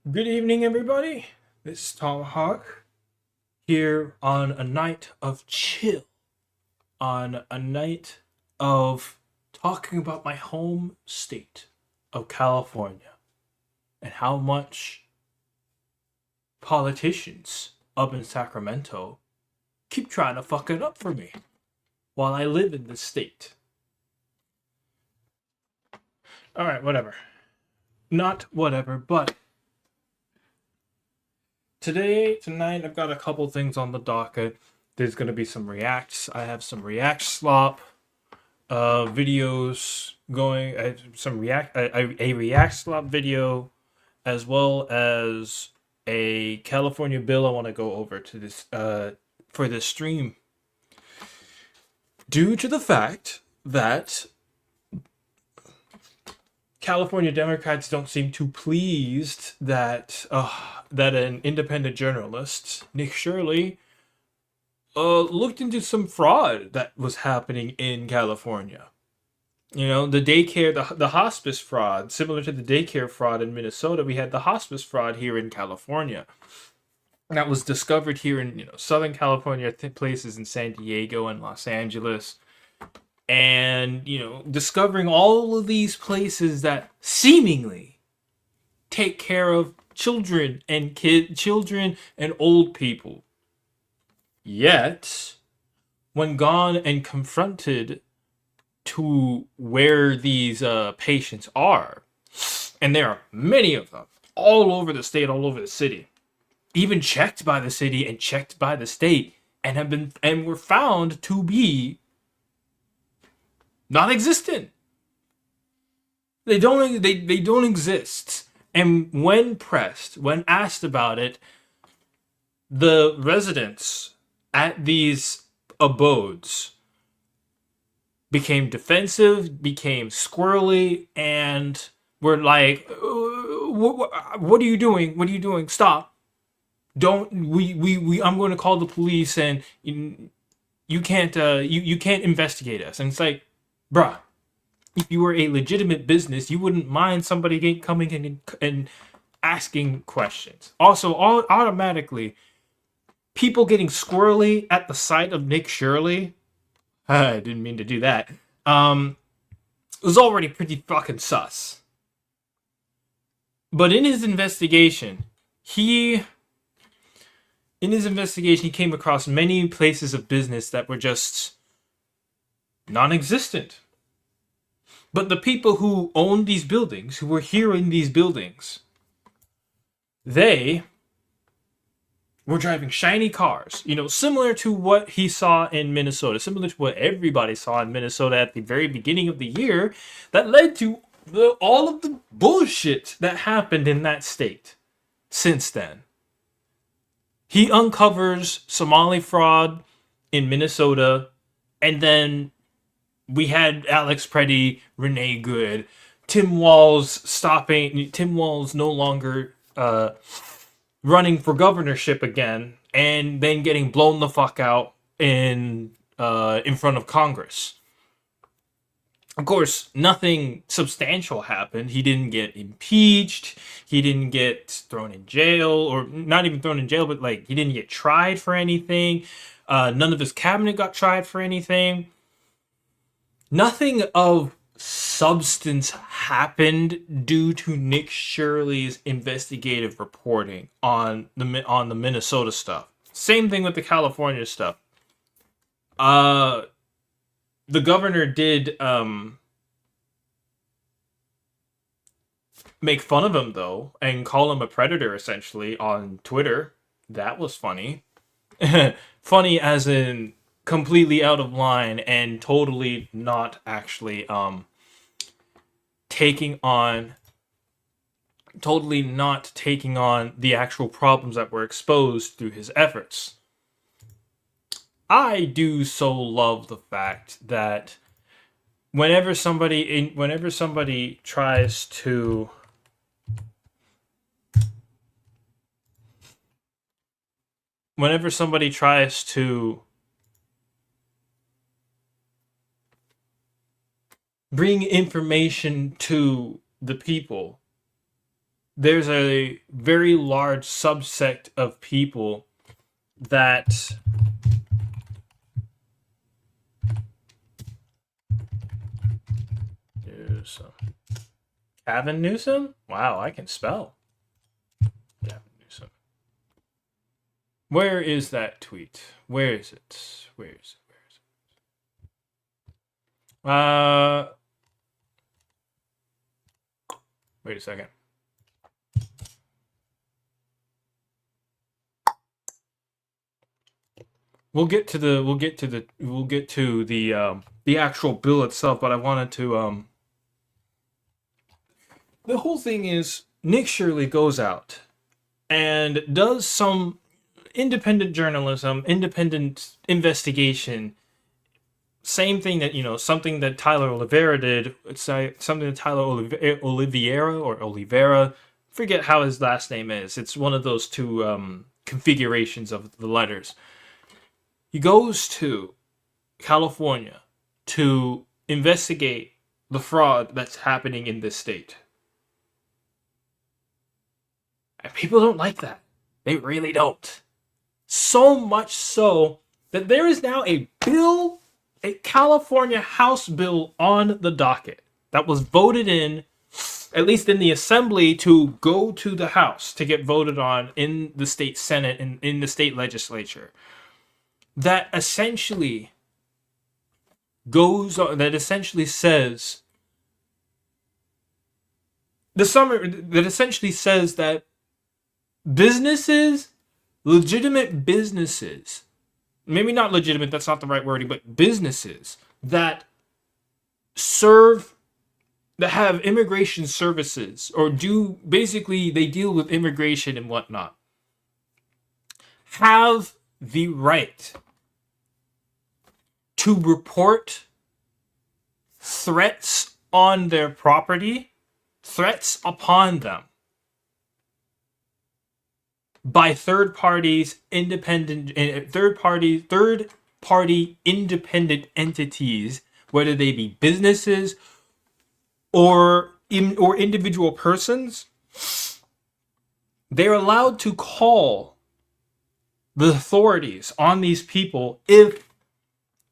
Good evening, everybody. This is Tomahawk here on a night of chill, on a night of talking about my home state of California and how much politicians up in Sacramento keep trying to fuck it up for me while I live in this state. Alright, whatever. Not whatever, but tonight, I've got a couple things on the docket. There's gonna be some reacts. I have some react slop videos going. A react slop video, as well as a California bill I want to go over to this for this stream. Due to the fact that California Democrats don't seem too pleased that an independent journalist, Nick Shirley, looked into some fraud that was happening in California. You know, the hospice fraud, similar to the daycare fraud in Minnesota, we had the hospice fraud here in California. That was discovered here in Southern California, places in San Diego and Los Angeles. And, discovering all of these places that seemingly take care of children and old people. Yet, when gone and confronted to where these patients are, and there are many of them all over the state, all over the city, even checked by the city and checked by the state, and were found to be non-existent. They don't exist. And when pressed, when asked about it, the residents at these abodes became defensive, became squirrely, and were like, "What are you doing? What are you doing? Stop! Don't we I'm going to call the police, and you can't you can't investigate us." And it's like, bruh, if you were a legitimate business, you wouldn't mind somebody coming in and asking questions. Also, automatically, people getting squirrely at the sight of Nick Shirley, I didn't mean to do that, was already pretty fucking sus. But in his investigation, he came across many places of business that were just non-existent. But the people who owned these buildings, who were here in these buildings, they were driving shiny cars, similar to what he saw in Minnesota, similar to what everybody saw in Minnesota at the very beginning of the year, that led to all of the bullshit that happened in that state since then. He uncovers Somali fraud in Minnesota, and then we had Alex Preddy, Renee Good, Tim Walz no longer running for governorship again, and then getting blown the fuck out in front of Congress. Of course, nothing substantial happened. He didn't get impeached. He didn't get thrown in jail, or not even thrown in jail, but he didn't get tried for anything. None of his cabinet got tried for anything. Nothing of substance happened due to Nick Shirley's investigative reporting on the Minnesota stuff. Same thing with the California stuff. The governor did make fun of him, though, and call him a predator, essentially, on Twitter. That was funny. Funny as in completely out of line and totally not actually taking on the actual problems that were exposed through his efforts. I do so love the fact that whenever somebody tries to bring information to the people, there's a very large subsect of people that Newsom. Gavin Newsom? Wow, I can spell. Gavin Newsom. Where is that tweet? Where is it? Where is it? Where is it? Wait a second. We'll get to the actual bill itself, but I wanted to the whole thing is Nick Shirley goes out and does some independent journalism, independent investigation. Same thing that, something that Tyler Oliveira did. It's something that Tyler Oliveira, forget how his last name is. It's one of those two configurations of the letters. He goes to California to investigate the fraud that's happening in this state. And people don't like that. They really don't. So much so that there is now a California House bill on the docket that was voted in, at least in the assembly, to go to the House to get voted on in the state Senate and in the state legislature. That essentially says that businesses, legitimate businesses, maybe not legitimate, that's not the right wording, but businesses that have immigration services or they deal with immigration and whatnot, have the right to report threats on their property, threats upon them, by third party independent entities, whether they be businesses or individual persons. They're allowed to call the authorities on these people if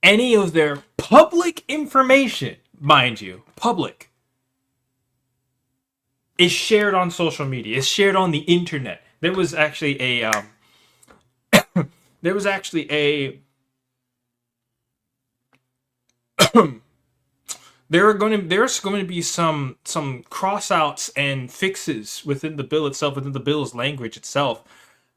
any of their public information, mind you, public, is shared on social media, is shared on the internet. There was actually a there's going to be some crossouts and fixes within the bill itself, within the bill's language itself,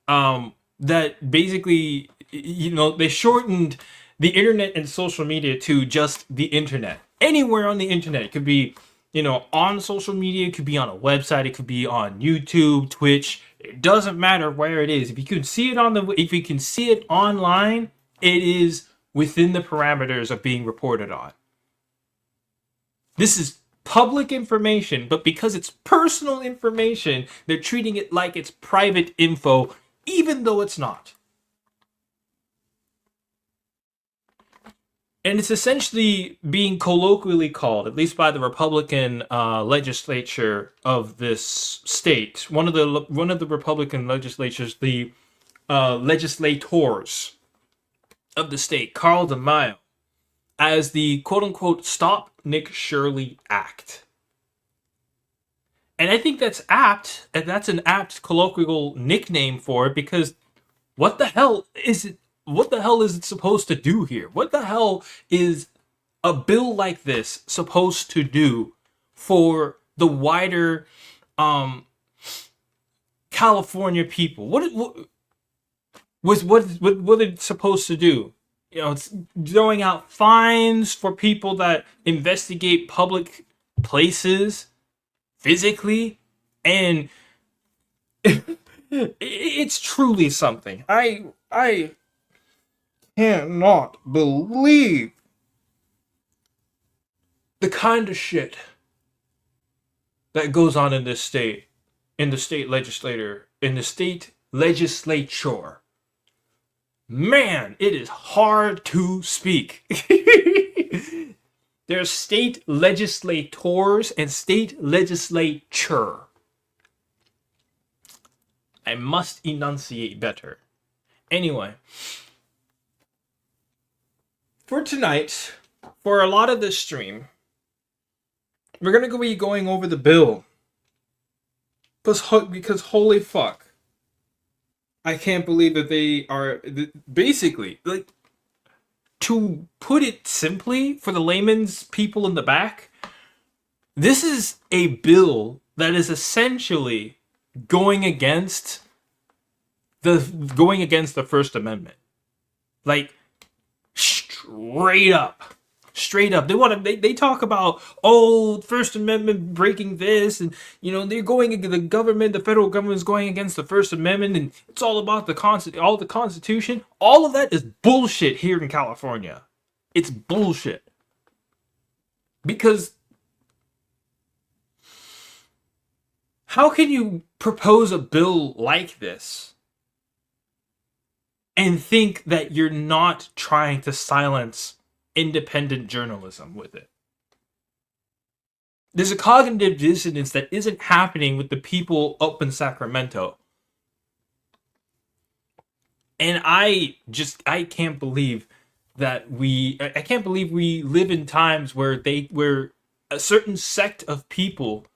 that basically, they shortened the internet and social media to just the internet. Anywhere on the internet. It could be, on social media, it could be on a website, it could be on YouTube, Twitch. It doesn't matter where it is. If you can see it online, it is within the parameters of being reported on. This is public information, but because it's personal information, they're treating it like it's private info, even though it's not. And it's essentially being colloquially called, at least by the Republican legislature of this state, one of the Republican legislatures, the legislators of the state, Carl DeMaio, as the quote-unquote Stop Nick Shirley Act. And I think that's apt, and that's an apt colloquial nickname for it, because what the hell is it? What the hell is it supposed to do here? What the hell is a bill like this supposed to do for the wider California people? What it's supposed to do? It's throwing out fines for people that investigate public places physically, and it's truly something. I cannot believe the kind of shit that goes on in this state, in the state legislature. Man, it is hard to speak. There's state legislators and state legislature. I must enunciate better. Anyway, for tonight, for a lot of this stream, we're going to be going over the bill. Because holy fuck. I can't believe that they are basically, like, to put it simply for the layman's people in the back, this is a bill that is essentially going against the First Amendment. Like, straight up. They talk about, First Amendment breaking this, and they're going, the federal government is going against the First Amendment, and it's all about the Constitution. All of that is bullshit here in California. It's bullshit. Because how can you propose a bill like this and think that you're not trying to silence independent journalism with it? There's a cognitive dissonance that isn't happening with the people up in Sacramento. And I can't believe that we live in times where a certain sect of people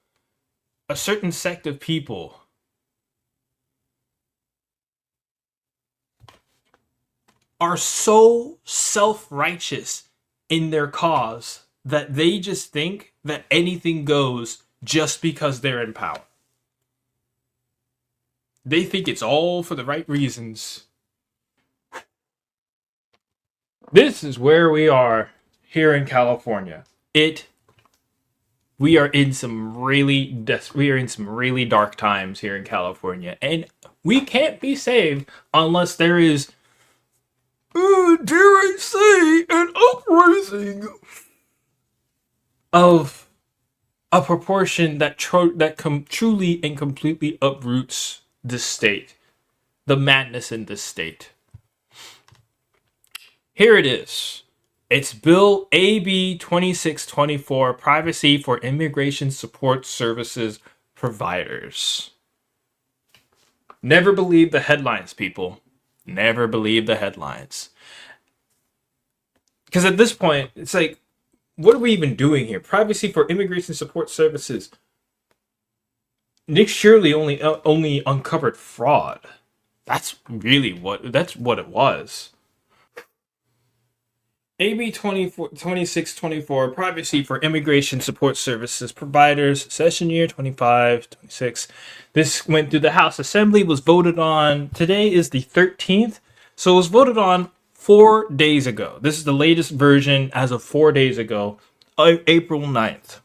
are so self-righteous in their cause that they just think that anything goes just because they're in power. They think it's all for the right reasons. This is where we are here in California. We are in some really dark times here in California, and we can't be saved unless there is, dare I say, an uprising of a proportion that truly and completely uproots this state, the madness in this state. Here it is. It's Bill AB 2624, Privacy for Immigration Support Services Providers. Never believe the headlines, people. Never believe the headlines. Because at this point, it's like, what are we even doing here? Privacy for Immigration Support Services. Nick Shirley only uncovered fraud. That's what it was. AB 2624, Privacy for Immigration Support Services Providers, session year 25-26. This went through the House Assembly, was voted on. Today is the 13th, so it was voted on 4 days ago. This is the latest version as of 4 days ago, April 9th.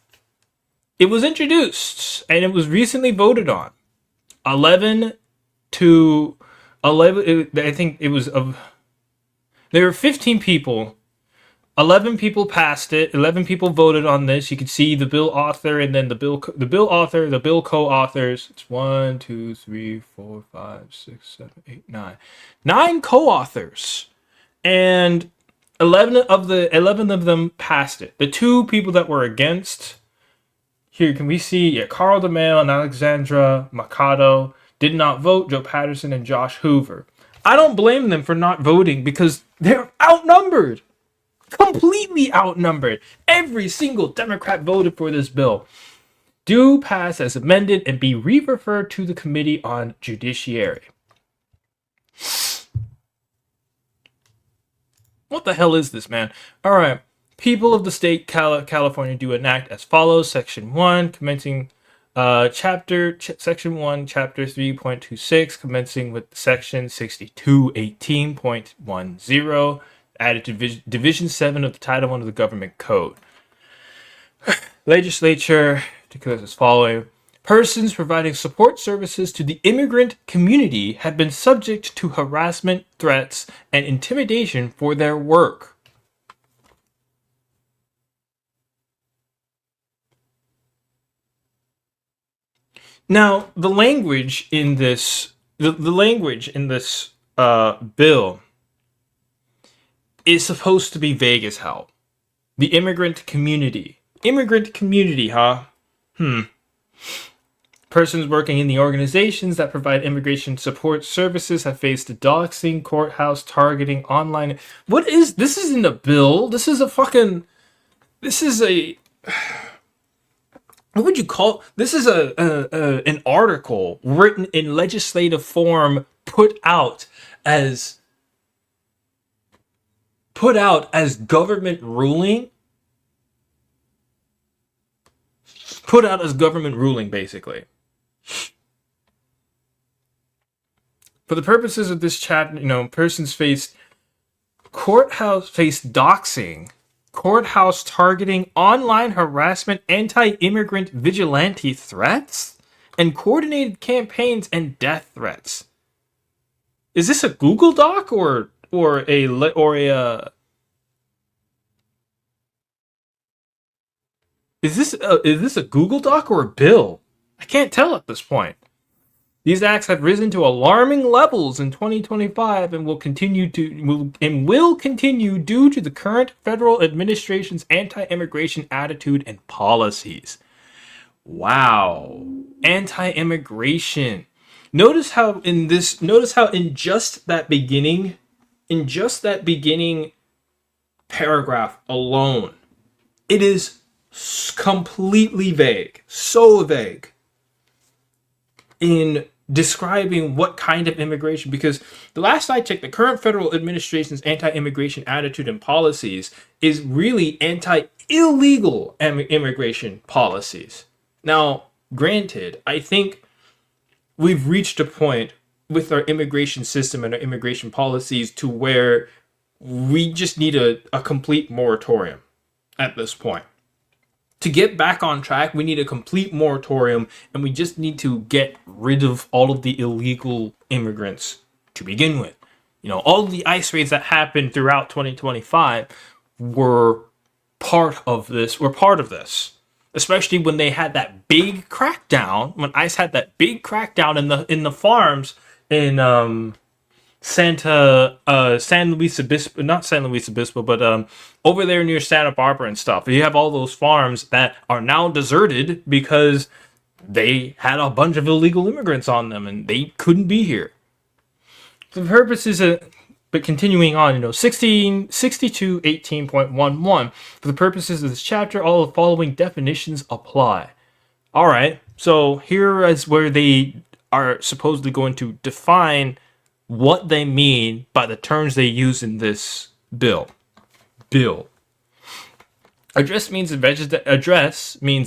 It was introduced, and it was recently voted on. 11 to 11, I think it was, there were 15 people. 11 people passed it. 11 people voted on this. You can see the bill author and then the bill author, the bill co-authors. It's 1, 2, 3, 4, 5, 6, 7, 8, 9. 9 co-authors. And 11 of them passed it. The 2 people that were against, here can we see, Carl DeMail and Alexandra Mercado did not vote. Joe Patterson and Josh Hoover. I don't blame them for not voting because they're outnumbered. Completely outnumbered. Every single Democrat voted for this bill. Do pass as amended and be re-referred to the Committee on Judiciary. What the hell is this, man? All right. People of the state California do enact as follows. Section 1, commencing Section 1, Chapter 3.26, commencing with Section 6218.10, added to Division 7 of the Title 1 of the Government Code. Legislature declares as following. Persons providing support services to the immigrant community have been subject to harassment, threats, and intimidation for their work. Now, the language in this bill is supposed to be vague as hell. The immigrant community. Immigrant community, huh? Persons working in the organizations that provide immigration support services have faced doxing, courthouse targeting, online. What is this? Isn't a bill. This is a fucking. This is a. What would you call? This is an article written in legislative form, put out as government ruling. Put out as government ruling, basically. For the purposes of this chat, persons faced doxing, courthouse targeting, online harassment, anti-immigrant vigilante threats, and coordinated campaigns and death threats. Is this a Google Doc or a is this a Google Doc or a bill? I can't tell at this point. These acts have risen to alarming levels in 2025 and will continue due to the current federal administration's anti-immigration attitude and policies. Wow. Anti-immigration. Notice how in just that beginning paragraph alone, it is completely vague. So vague in describing what kind of immigration, because the last I checked, the current federal administration's anti-immigration attitude and policies is really anti-illegal immigration policies. Now, granted, I think we've reached a point with our immigration system and our immigration policies to where we just need a complete moratorium at this point. To get back on track, we need a complete moratorium, and we just need to get rid of all of the illegal immigrants to begin with. All of the ICE raids that happened throughout 2025 were part of this. Especially when they had that big crackdown, when ICE had that big crackdown in the farms in San Luis Obispo, not San Luis Obispo, but over there near Santa Barbara and stuff. You have all those farms that are now deserted because they had a bunch of illegal immigrants on them and they couldn't be here. For the purposes of, but continuing on, 1662.18.11, for the purposes of this chapter, all the following definitions apply. All right, so here is where they are supposedly going to define what they mean by the terms they use in this bill. Address means a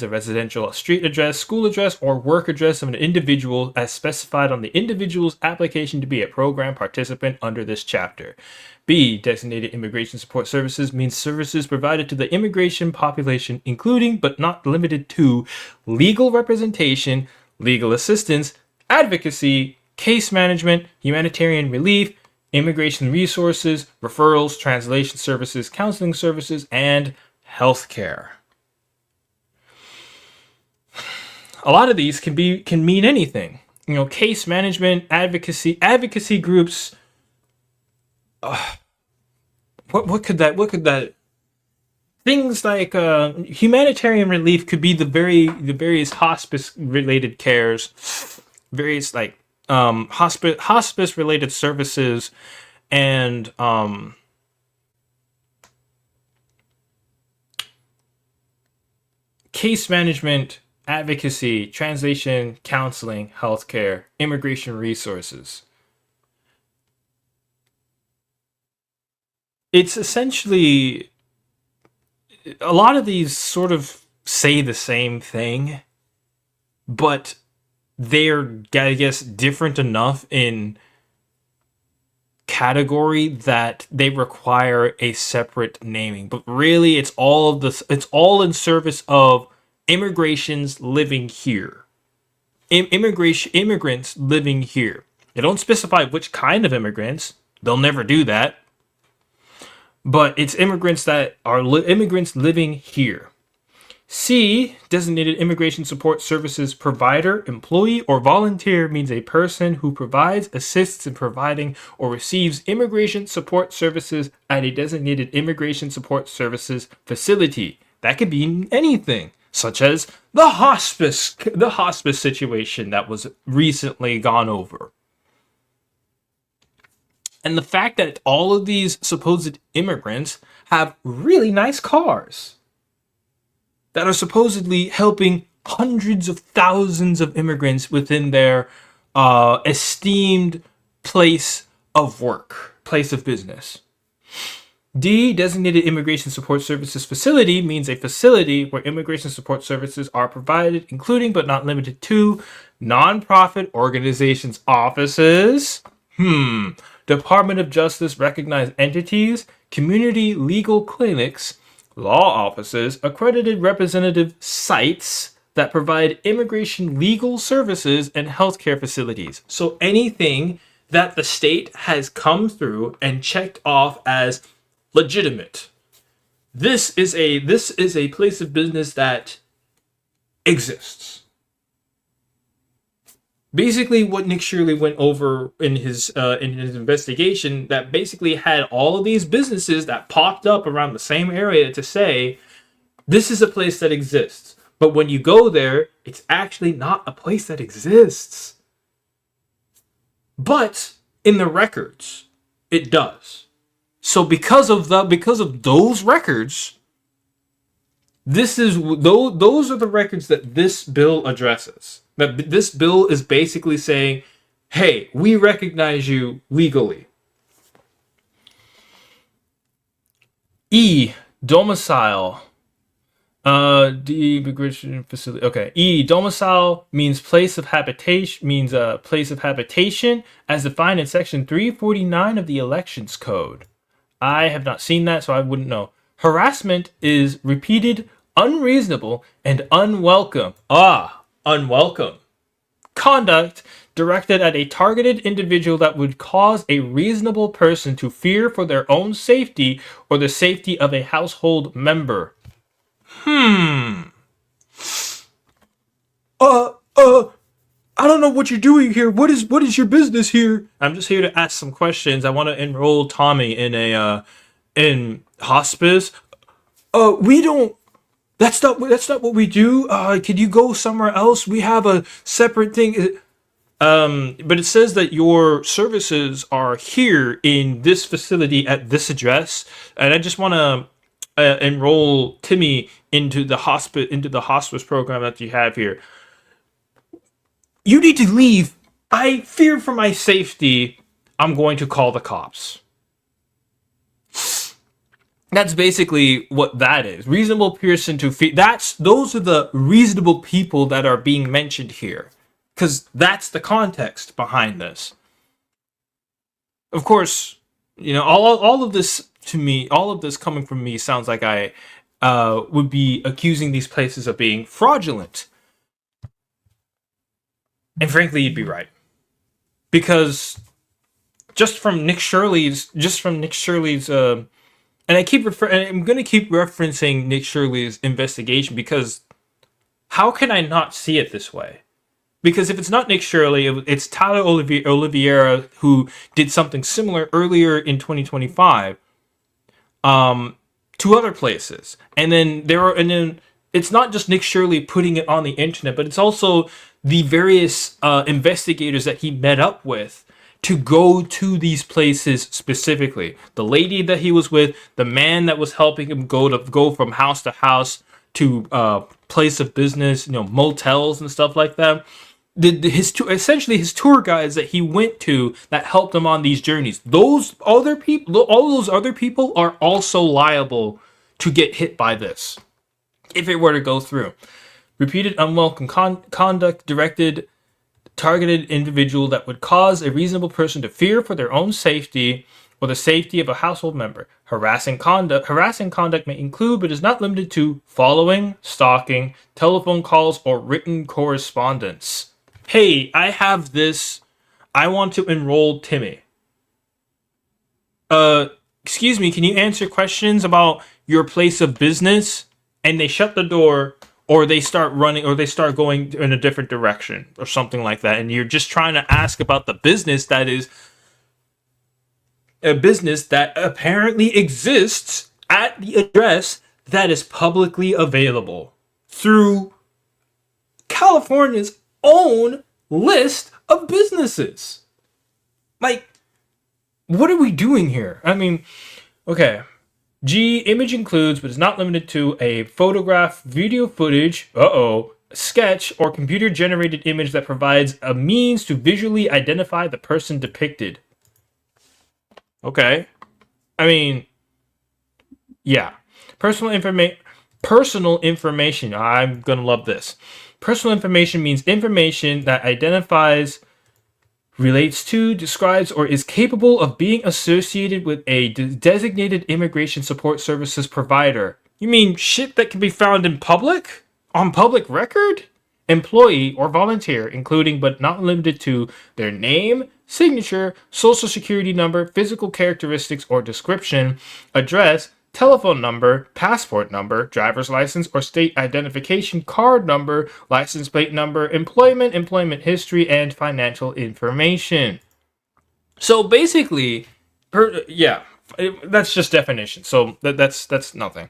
residential street address, school address, or work address of an individual as specified on the individual's application to be a program participant under this chapter. B. Designated immigration support services means services provided to the immigration population, including but not limited to legal representation, legal assistance, advocacy, case management, humanitarian relief, immigration resources, referrals, translation services, counseling services, and healthcare. A lot of these can mean anything. Case management, advocacy groups. What could that? Things like humanitarian relief could be the various hospice related cares, various like hospice related services, and case management, advocacy, translation, counseling, healthcare, immigration resources. It's essentially, a lot of these sort of say the same thing, but they're, I guess, different enough in category that they require a separate naming. But really, it's all in service of immigrants living here. Immigrants living here. They don't specify which kind of immigrants. They'll never do that. But it's immigrants that are immigrants living here. C, designated immigration support services provider, employee, or volunteer means a person who provides, assists in providing, or receives immigration support services at a designated immigration support services facility. That could be anything. such as the hospice situation that was recently gone over. And the fact that all of these supposed immigrants have really nice cars that are supposedly helping hundreds of thousands of immigrants within their esteemed place of work, place of business. D, designated immigration support services facility means a facility where immigration support services are provided, including but not limited to nonprofit organizations' offices, Department of Justice recognized entities, community legal clinics, law offices, accredited representative sites that provide immigration legal services, and healthcare facilities. So anything that the state has come through and checked off as legitimate. This is a place of business that exists. Basically, what Nick Shirley went over in his investigation, that basically had all of these businesses that popped up around the same area to say, this is a place that exists. But when you go there, it's actually not a place that exists. But in the records, it does. So because of those records, those are the records that this bill addresses. That this bill is basically saying, hey, we recognize you legally. E, domicile. D, immigration facility. Okay. E, domicile means place of habitation, as defined in section 349 of the Elections Code. I have not seen that, so I wouldn't know. Harassment is repeated, unreasonable, and unwelcome. Unwelcome conduct directed at a targeted individual that would cause a reasonable person to fear for their own safety or the safety of a household member. I don't know what you're doing here. What is your business here? I'm just here to ask some questions. I want to enroll Tommy in hospice. We don't. That's not what we do. Could you go somewhere else? We have a separate thing. But it says that your services are here in this facility at this address, and I just want to enroll Timmy into the hospice program that you have here. You need to leave. I fear for my safety. I'm going to call the cops. That's basically what that is. Reasonable person to fear. Those are the reasonable people that are being mentioned here, because that's the context behind this. Of course, all of this to me, all of this coming from me sounds like I would be accusing these places of being fraudulent. And frankly, you'd be right. Because just from Nick Shirley's, and I'm going to keep referencing Nick Shirley's investigation, because how can I not see it this way? Because if it's not Nick Shirley, it's Tyler Oliveira, who did something similar earlier in 2025 to other places. And then it's not just Nick Shirley putting it on the internet, but it's also the various investigators that he met up with to go to these places specifically. The lady that he was with, the man that was helping him go from house to house to place of business, motels and stuff like that. Essentially his tour guides that he went to that helped him on these journeys. All those other people are also liable to get hit by this if it were to go through. Repeated unwelcome conduct directed targeted individual that would cause a reasonable person to fear for their own safety or the safety of a household member. Harassing conduct may include, but is not limited to, following, stalking, telephone calls, or written correspondence. Hey, I have this. I want to enroll Timmy. Excuse me, can you answer questions about your place of business? And they shut the door, or they start running, or they start going in a different direction, or something like that. And you're just trying to ask about the business that is a business that apparently exists at the address that is publicly available. through California's own list of businesses. Like, what are we doing here? I mean, okay. G, image includes, but is not limited to, a photograph, video footage, sketch, or computer-generated image that provides a means to visually identify the person depicted. Okay. I mean, yeah. Personal information. I'm gonna love this. Personal information means information that identifies, relates to, describes, or is capable of being associated with a designated immigration support services provider. You mean shit that can be found in public? On public record? Employee or volunteer, including but not limited to their name, signature, social security number, physical characteristics or description, address, telephone number, passport number, driver's license or state identification card number, license plate number, employment history, and financial information. So basically, that's just definition. So that's nothing.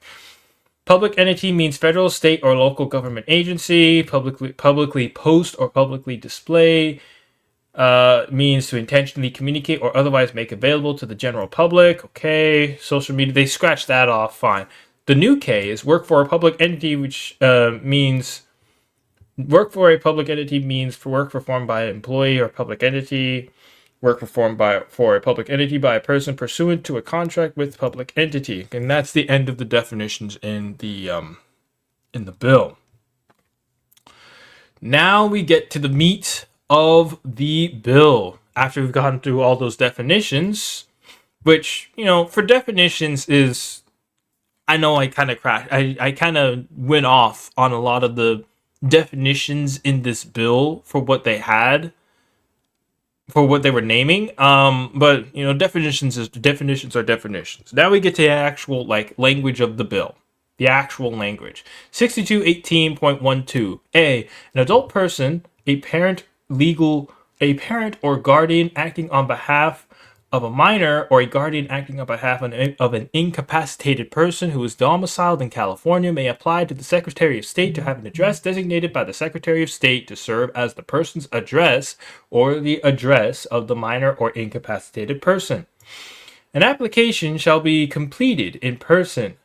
Public entity means federal, state, or local government agency. Publicly post or publicly display means to intentionally communicate or otherwise make available to the general public. Okay, social media, they scratched that off, fine. The new K is work for a public entity, which means work for a public entity means for work performed by an employee or public entity. Work performed for a public entity by a person pursuant to a contract with public entity. And that's the end of the definitions in the bill. Now we get to the meat of the bill. After we've gone through all those definitions, which, for definitions is, I know I kind of crashed. I kind of went off on a lot of the definitions in this bill for what they had, for what they were naming. But definitions are definitions. Now we get to the actual language of the bill. The actual language. 6218.12. A. An adult person, a parent or guardian acting on behalf of a minor, or a guardian acting on behalf of an incapacitated person who is domiciled in California, may apply to the Secretary of State to have an address designated by the Secretary of State to serve as the person's address or the address of the minor or incapacitated person. An application shall be completed in person.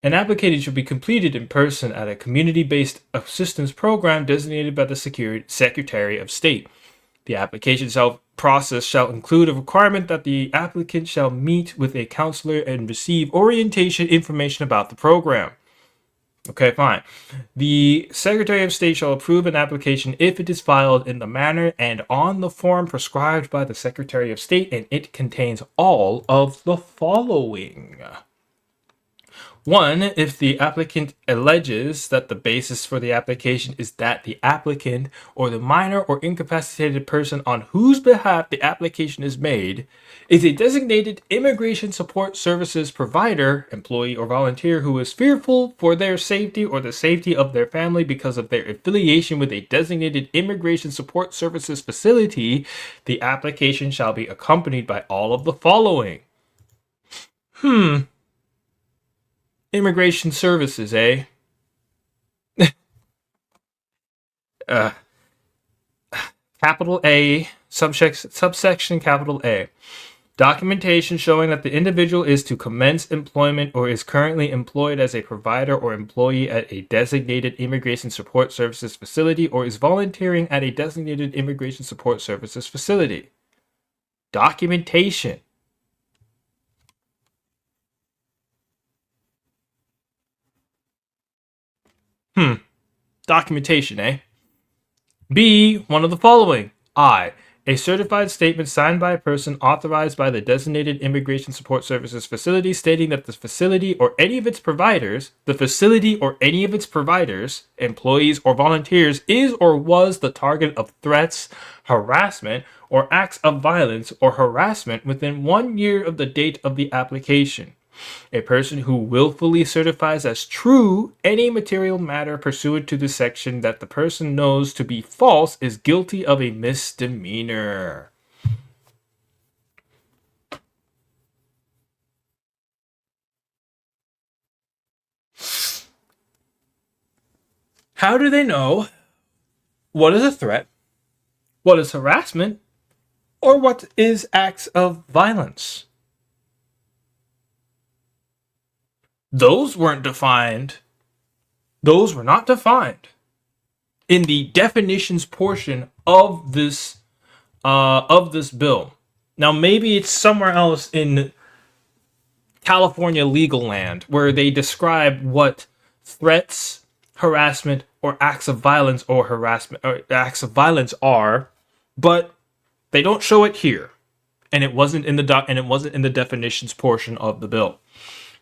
An application should be completed in person at a community-based assistance program designated by the Secretary of State. The application process shall include a requirement that the applicant shall meet with a counselor and receive orientation information about the program. Okay, fine. The Secretary of State shall approve an application if it is filed in the manner and on the form prescribed by the Secretary of State, and it contains all of the following. 1. If the applicant alleges that the basis for the application is that the applicant or the minor or incapacitated person on whose behalf the application is made is a designated immigration support services provider, employee, or volunteer who is fearful for their safety or the safety of their family because of their affiliation with a designated immigration support services facility, the application shall be accompanied by all of the following. Immigration services, eh? Capital A, subsection capital A. Documentation showing that the individual is to commence employment or is currently employed as a provider or employee at a designated immigration support services facility or is volunteering at a designated immigration support services facility. Documentation. Documentation, eh? B. One of the following. I. A certified statement signed by a person authorized by the designated immigration support services facility stating that the facility or any of its providers, employees, or volunteers is or was the target of threats, harassment, or acts of violence or harassment within 1 year of the date of the application. A person who willfully certifies as true any material matter pursuant to the section that the person knows to be false is guilty of a misdemeanor. How do they know what is a threat, what is harassment, or what is acts of violence? Those weren't defined. Those were not defined in the definitions portion of this bill. Now maybe it's somewhere else in California legal land where they describe what threats, harassment, or acts of violence or harassment or acts of violence are, but they don't show it here, and it wasn't in the definitions portion of the bill.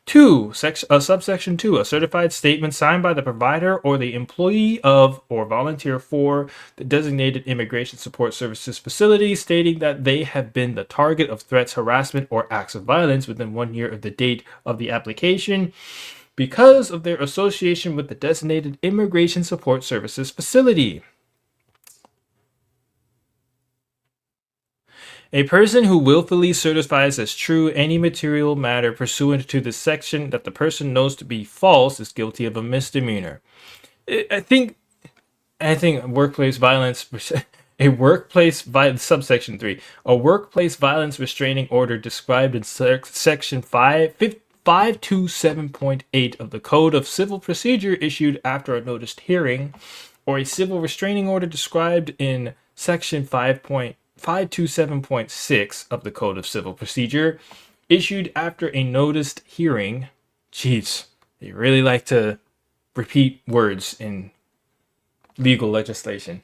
Subsection 2, a certified statement signed by the provider or the employee of or volunteer for the designated immigration support services facility stating that they have been the target of threats, harassment, or acts of violence within 1 year of the date of the application because of their association with the designated immigration support services facility. A person who willfully certifies as true any material matter pursuant to this section that the person knows to be false is guilty of a misdemeanor. I think workplace violence, subsection 3, a workplace violence restraining order described in section 527.8 of the Code of Civil Procedure issued after a noticed hearing, or a civil restraining order described in section 527.6 of the Code of Civil Procedure, issued after a noticed hearing. Jeez, they really like to repeat words in legal legislation.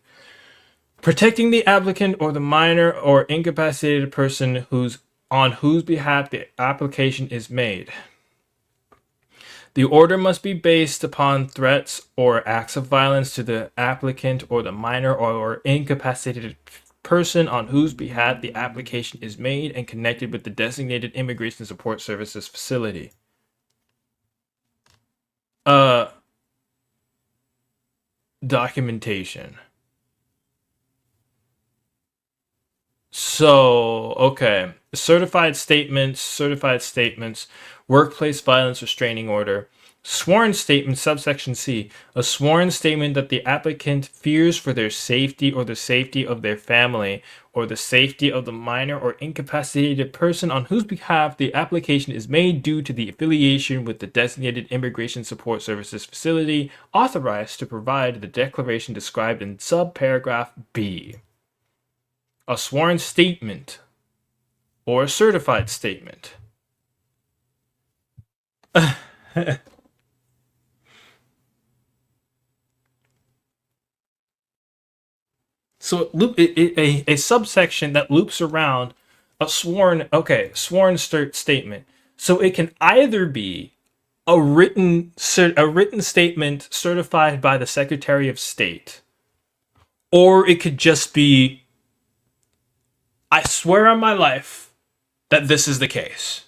Protecting the applicant or the minor or incapacitated person on whose behalf the application is made. The order must be based upon threats or acts of violence to the applicant or the minor or incapacitated person on whose behalf the application is made and connected with the designated immigration support services facility. Documentation. So, okay. Certified statements, workplace violence restraining order. Sworn statement, subsection C, a sworn statement that the applicant fears for their safety or the safety of their family or the safety of the minor or incapacitated person on whose behalf the application is made due to the affiliation with the designated immigration support services facility authorized to provide the declaration described in subparagraph B. A sworn statement or a certified statement. So a subsection that loops around a sworn statement. So it can either be a written statement certified by the Secretary of State, or it could just be, I swear on my life that this is the case.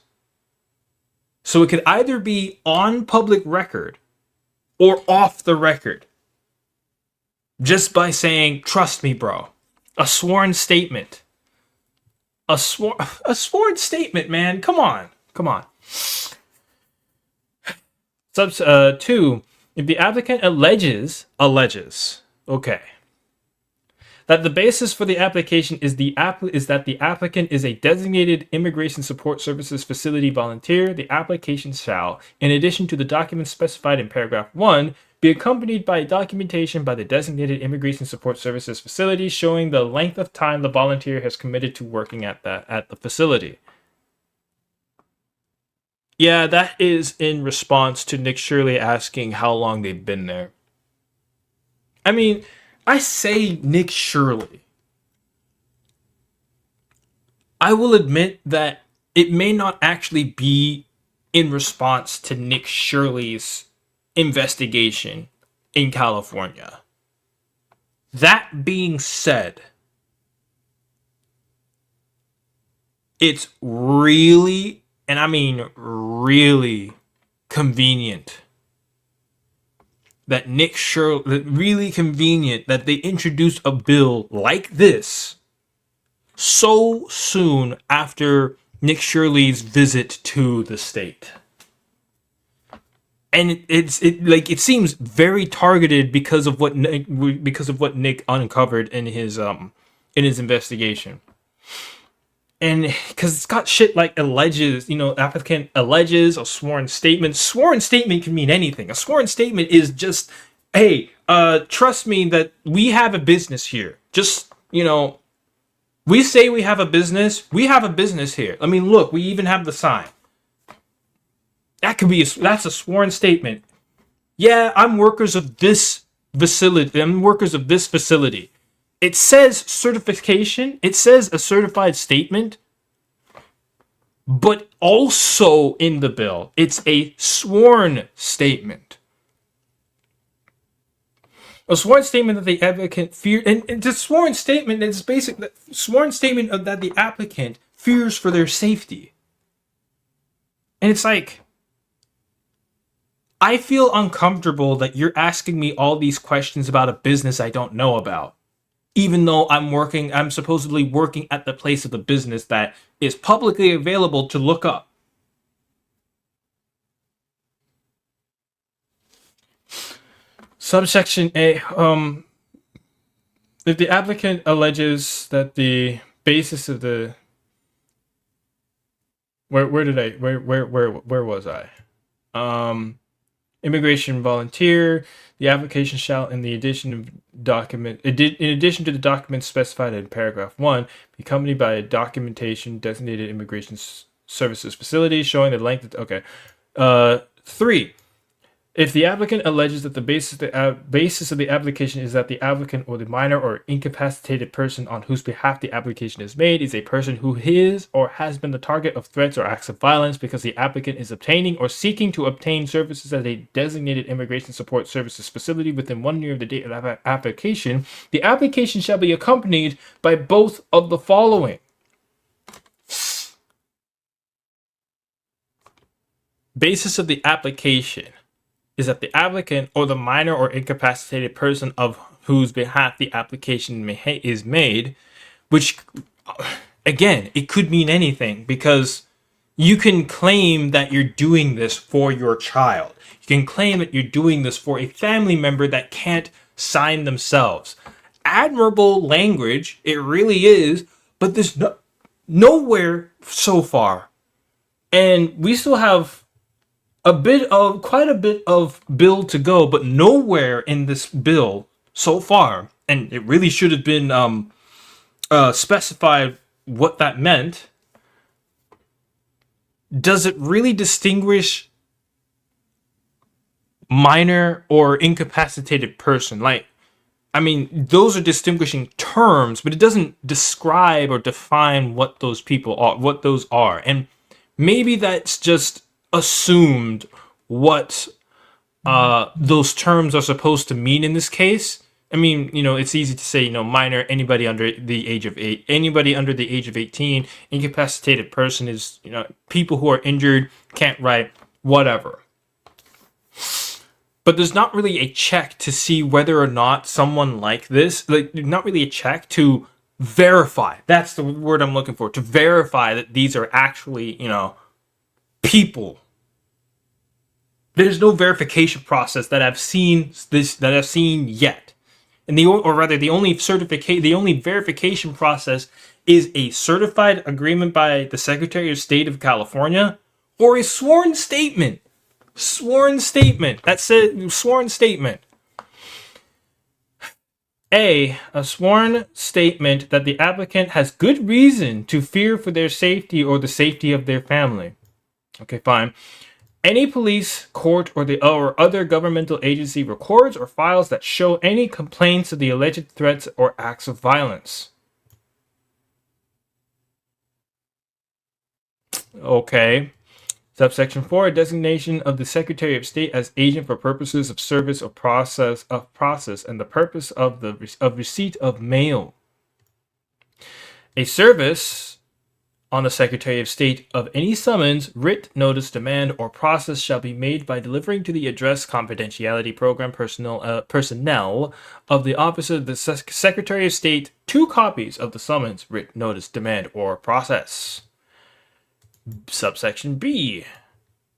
So it could either be on public record or off the record. Just by saying, trust me, bro. A sworn statement. A sworn statement, man. Come on. 2, if the applicant alleges, okay, that the basis for the application is that the applicant is a designated immigration support services facility volunteer, the application shall, in addition to the documents specified in paragraph 1, be accompanied by documentation by the designated immigration support services facility showing the length of time the volunteer has committed to working at the facility. Yeah, that is in response to Nick Shirley asking how long they've been there. I mean, I say Nick Shirley. I will admit that it may not actually be in response to Nick Shirley's investigation in California. That being said, it's really, and I mean really, convenient that really convenient that they introduced a bill like this so soon after Nick Shirley's visit to the state. and it seems very targeted because of what Nick uncovered in his investigation. And because it's got shit like alleges, applicant alleges, a sworn statement. Sworn statement can mean anything. A sworn statement is just, hey, trust me that we have a business here. Just, we say we have a business. We have a business here. I mean, look, we even have the sign. That's a sworn statement. Yeah, I'm workers of this facility. I'm workers of this facility. It says certification. It says a certified statement. But also in the bill, it's a sworn statement. A sworn statement that the applicant fears, and it's a sworn statement. It's basically sworn statement of that the applicant fears for their safety. And it's like, I feel uncomfortable that you're asking me all these questions about a business I don't know about. Even though I'm supposedly working at the place of the business that is publicly available to look up. Subsection A, if the applicant alleges that the basis of the where was I? Immigration volunteer, the application shall, in addition to the documents specified in paragraph 1, be accompanied by a documentation designated immigration services facility showing the length of, 3. If the applicant alleges that the basis of the application is that the applicant or the minor or incapacitated person on whose behalf the application is made is a person who is or has been the target of threats or acts of violence because the applicant is obtaining or seeking to obtain services at a designated immigration support services facility within 1 year of the date of application, the application shall be accompanied by both of the following. Basis of the application is that the applicant or the minor or incapacitated person of whose behalf the application is made, which, again, it could mean anything because you can claim that you're doing this for your child. You can claim that you're doing this for a family member that can't sign themselves. Admirable language, it really is, but there's nowhere so far. And we still have quite a bit of bill to go, but nowhere in this bill so far, and it really should have been specified what that meant, does it really distinguish minor or incapacitated person? Like, I mean, those are distinguishing terms, but it doesn't describe or define what those people are, what those are. And maybe that's just assumed what those terms are supposed to mean in this case. I mean, it's easy to say, minor, anybody under the age of 18, incapacitated person is, people who are injured, can't write, whatever. But there's not really a check to see whether or not someone like this, not really a check to verify. That's the word I'm looking for, to verify that these are actually, people. There's no verification process that I've seen yet. And the only verification process is a certified agreement by the Secretary of State of California or a sworn statement. Sworn statement. That says sworn statement. A sworn statement that the applicant has good reason to fear for their safety or the safety of their family. Okay, fine. Any police, court, or other governmental agency records or files that show any complaints of the alleged threats or acts of violence. Okay. Subsection 4, a designation of the Secretary of State as agent for purposes of service or process and the purpose of receipt of mail. A service on the Secretary of State of any summons, writ, notice, demand, or process shall be made by delivering to the address confidentiality program personnel of the office of the Secretary of State 2 copies of the summons, writ, notice, demand, or process. Subsection B.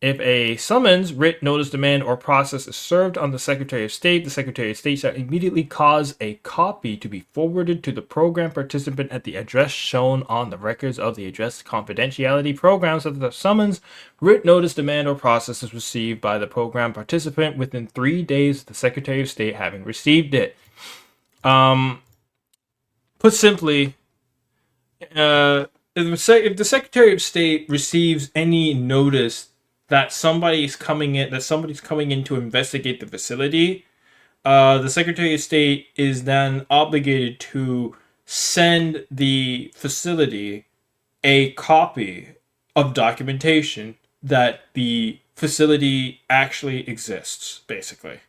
If a summons, writ, notice, demand, or process is served on the Secretary of State, the Secretary of State shall immediately cause a copy to be forwarded to the program participant at the address shown on the records of the address confidentiality programs of the summons, writ, notice, demand, or process is received by the program participant within 3 days of the Secretary of State having received it. Put simply, if the Secretary of State receives any notice that somebody's coming in to investigate the facility, the Secretary of State is then obligated to send the facility a copy of documentation that the facility actually exists, basically.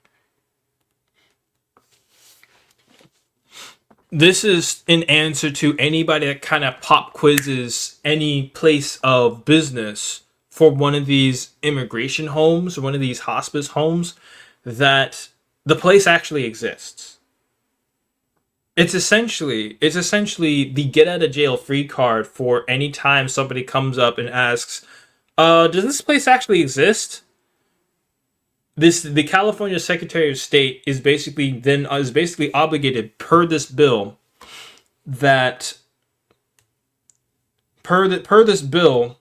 This is in answer to anybody that kind of pop quizzes any place of business for one of these immigration homes or one of these hospice homes, that the place actually exists. It's essentially the get out of jail free card for any time somebody comes up and asks, does this place actually exist? The California Secretary of State is basically obligated per this bill that per this bill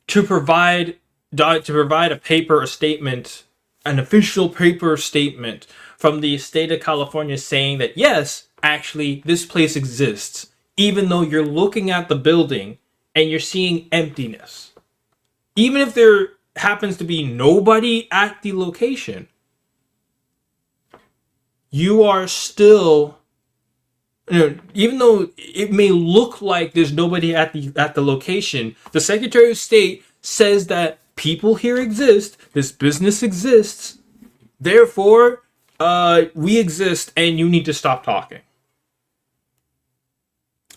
to provide a paper, a statement, an official paper statement from the state of California saying that yes, actually this place exists, even though you're looking at the building and you're seeing emptiness. Even if there happens to be nobody at the location, you are still, even though it may look like there's nobody at the location, the Secretary of State says that people here exist, this business exists, therefore, we exist and you need to stop talking.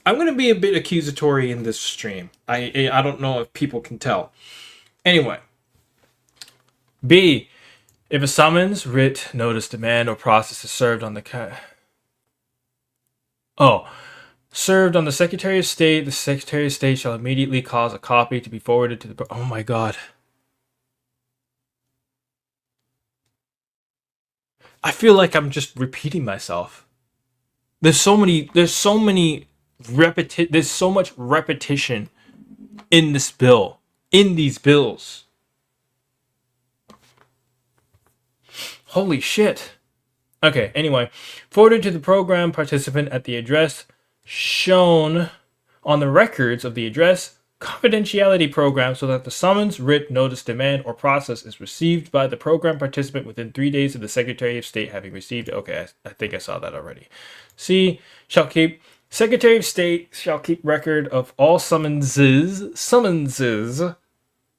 I'm going to be a bit accusatory in this stream. I don't know if people can tell. Anyway. B. If a summons, writ, notice, demand, or process is served on the served on the Secretary of State, the Secretary of State shall immediately cause a copy to be forwarded to the... Oh my god. I feel like I'm just repeating myself. There's so much repetition in this bill, in these bills. Holy shit. Okay, anyway. Forwarded to the program participant at the address shown on the records of the address confidentiality program so that the summons, writ, notice, demand, or process is received by the program participant within 3 days of the Secretary of State having received it. Okay, I think I saw that already. C. Secretary of State shall keep record of all summonses,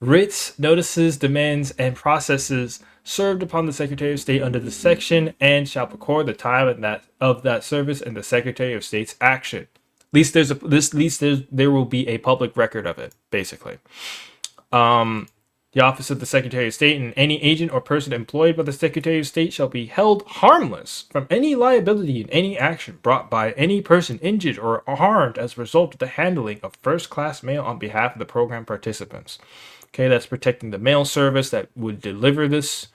writs, notices, demands, and processes served upon the Secretary of State under this section, and shall record the time of that service in the Secretary of State's action. At least there will be a public record of it, basically. The office of the Secretary of State and any agent or person employed by the Secretary of State shall be held harmless from any liability in any action brought by any person injured or harmed as a result of the handling of first-class mail on behalf of the program participants. Okay, that's protecting the mail service that would deliver this.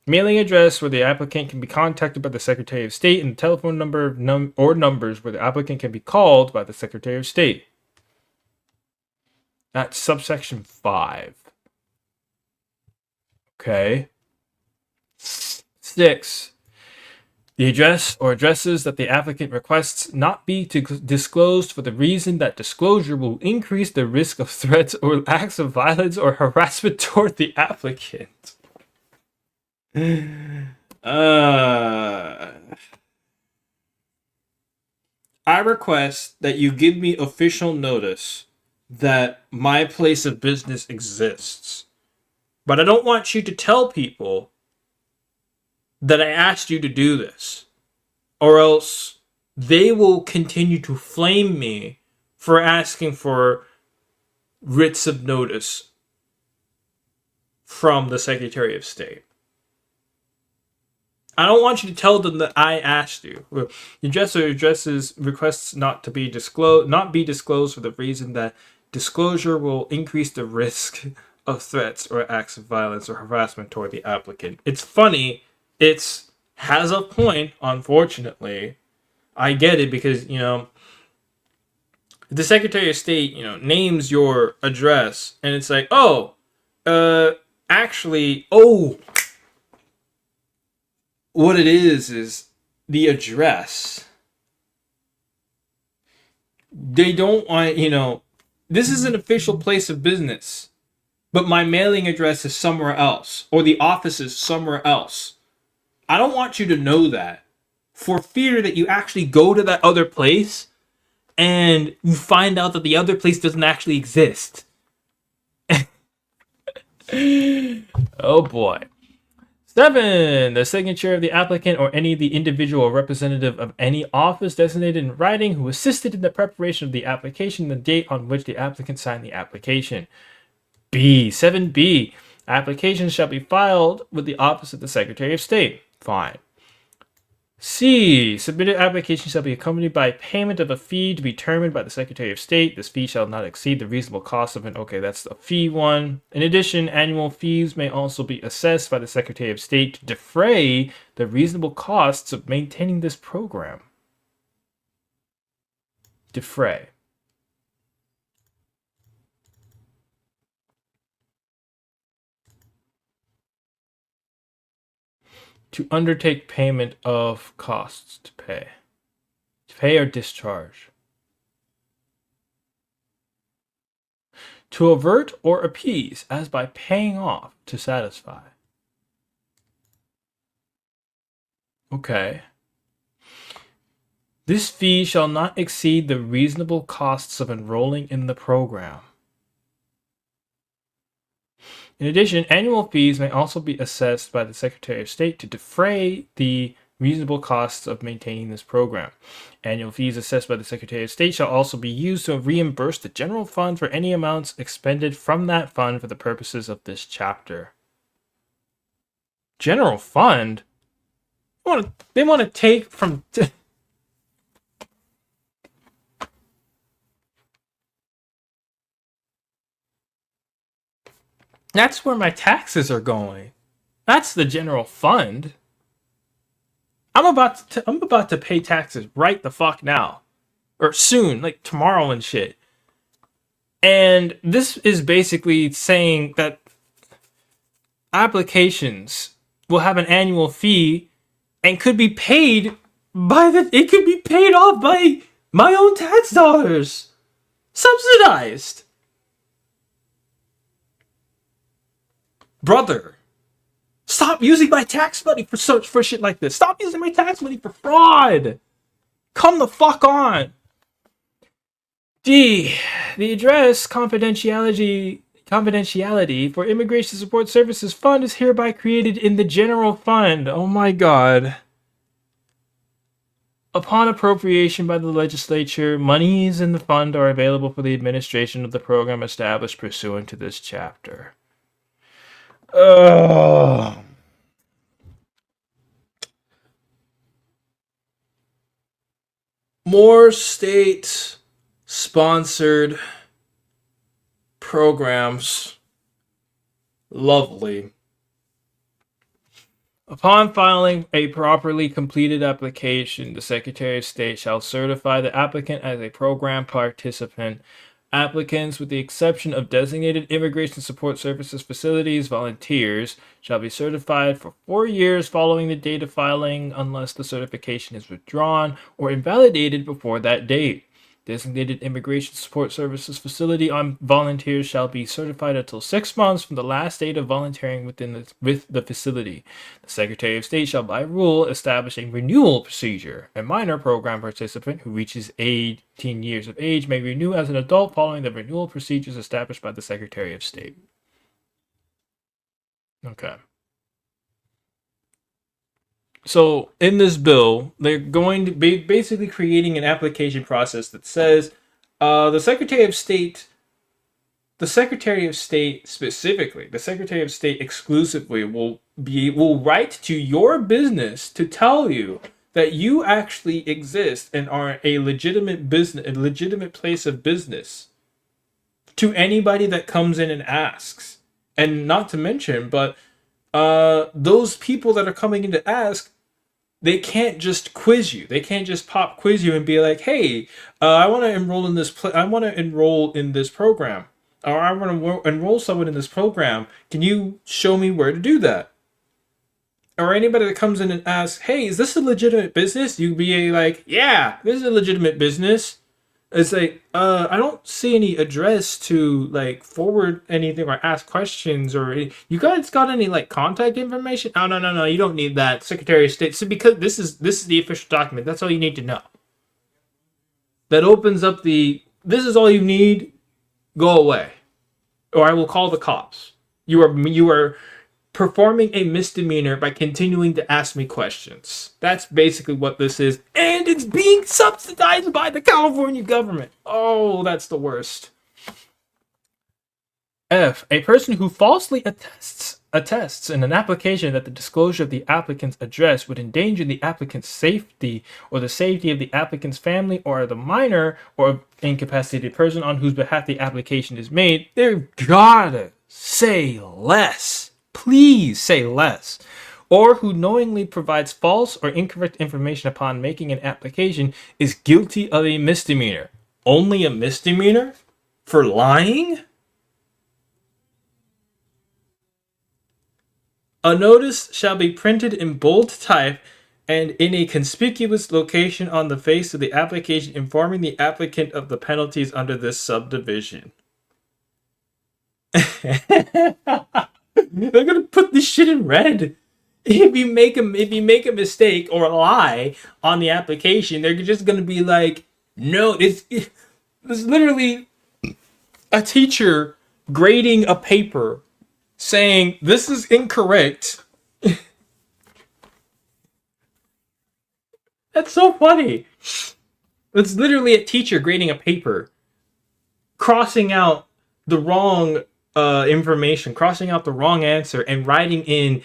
Mailing address where the applicant can be contacted by the Secretary of State, and the telephone number or numbers where the applicant can be called by the Secretary of State. That's subsection 5. Okay. 6. The address or addresses that the applicant requests not be disclosed for the reason that disclosure will increase the risk of threats or acts of violence or harassment toward the applicant. I request that you give me official notice that my place of business exists. But I don't want you to tell people that I asked you to do this, or else they will continue to flame me for asking for writs of notice from the Secretary of State. I don't want you to tell them that I asked you. The address or addresses requests not be disclosed for the reason that Disclosure will increase the risk of threats or acts of violence or harassment toward the applicant. It's funny. It's has a point, unfortunately. I get it because, the Secretary of State, names your address and it's like, oh, actually, what it is the address. They don't want, this is an official place of business, but my mailing address is somewhere else, or the office is somewhere else. I don't want you to know that, for fear that you actually go to that other place and you find out that the other place doesn't actually exist. Oh boy. 7. The signature of the applicant or any of the individual representative of any office designated in writing who assisted in the preparation of the application, the date on which the applicant signed the application. 7B. Applications shall be filed with the office of the Secretary of State. Fine. C. Submitted application shall be accompanied by payment of a fee to be determined by the Secretary of State. This fee shall not exceed the reasonable cost of an... Okay, that's the fee one. In addition, annual fees may also be assessed by the Secretary of State to defray the reasonable costs of maintaining this program. Defray. To undertake payment of costs to pay. To pay or discharge. To avert or appease, as by paying off to satisfy. Okay. This fee shall not exceed the reasonable costs of enrolling in the program. In addition, annual fees may also be assessed by the Secretary of State to defray the reasonable costs of maintaining this program. Annual fees assessed by the Secretary of State shall also be used to reimburse the general fund for any amounts expended from that fund for the purposes of this chapter. General fund? They want to take from... That's where my taxes are going. That's the general fund. I'm about to pay taxes right the fuck now. Or soon, like tomorrow and shit. And this is basically saying that applications will have an annual fee and could be paid it could be paid off by my own tax dollars. Subsidized. Brother, stop using my tax money for shit like this. Stop using my tax money for fraud. Come the fuck on. D. The address confidentiality for Immigration Support Services Fund is hereby created in the general fund. Oh my god. Upon appropriation by the legislature, monies in the fund are available for the administration of the program established pursuant to this chapter. More state-sponsored programs. Lovely. Upon filing a properly completed application, the Secretary of State shall certify the applicant as a program participant. Applicants, with the exception of designated Immigration Support Services facilities volunteers, shall be certified for 4 years following the date of filing unless the certification is withdrawn or invalidated before that date. Designated Immigration Support Services facility on volunteers shall be certified until 6 months from the last date of volunteering with the facility. The Secretary of State shall by rule establish a renewal procedure. A minor program participant who reaches 18 years of age may renew as an adult following the renewal procedures established by the Secretary of State. Okay. So in this bill, they're going to be basically creating an application process that says the Secretary of State specifically, the Secretary of State exclusively will write to your business to tell you that you actually exist and are a legitimate place of business to anybody that comes in and asks. And not to mention, but those people that are coming in to ask, they can't just quiz you. They can't just pop quiz you and be like, "Hey, I want to enroll in this. I want to enroll in this program, or I want to enroll someone in this program. Can you show me where to do that?" Or anybody that comes in and asks, "Hey, is this a legitimate business?" You be like, "Yeah, this is a legitimate business." It's like, I don't see any address to like forward anything or ask questions or you guys got any like contact information? Oh no, you don't need that. Secretary of State. So because this is the official document, that's all you need to know. That opens up the this is all you need, go away. Or I will call the cops. You are performing a misdemeanor by continuing to ask me questions. That's basically what this is. And it's being subsidized by the California government. Oh, that's the worst. F. A person who falsely attests in an application that the disclosure of the applicant's address would endanger the applicant's safety or the safety of the applicant's family or the minor or incapacitated person on whose behalf the application is made. They've gotta say less. Please say less. Or who knowingly provides false or incorrect information upon making an application is guilty of a misdemeanor. Only a misdemeanor? For lying? A notice shall be printed in bold type and in a conspicuous location on the face of the application informing the applicant of the penalties under this subdivision. They're gonna put this shit in red. If you make a mistake or a lie on the application, they're just gonna be like, no, it's literally a teacher grading a paper saying this is incorrect. That's so funny. It's literally a teacher grading a paper, crossing out the wrong information, crossing out the wrong answer, and writing in,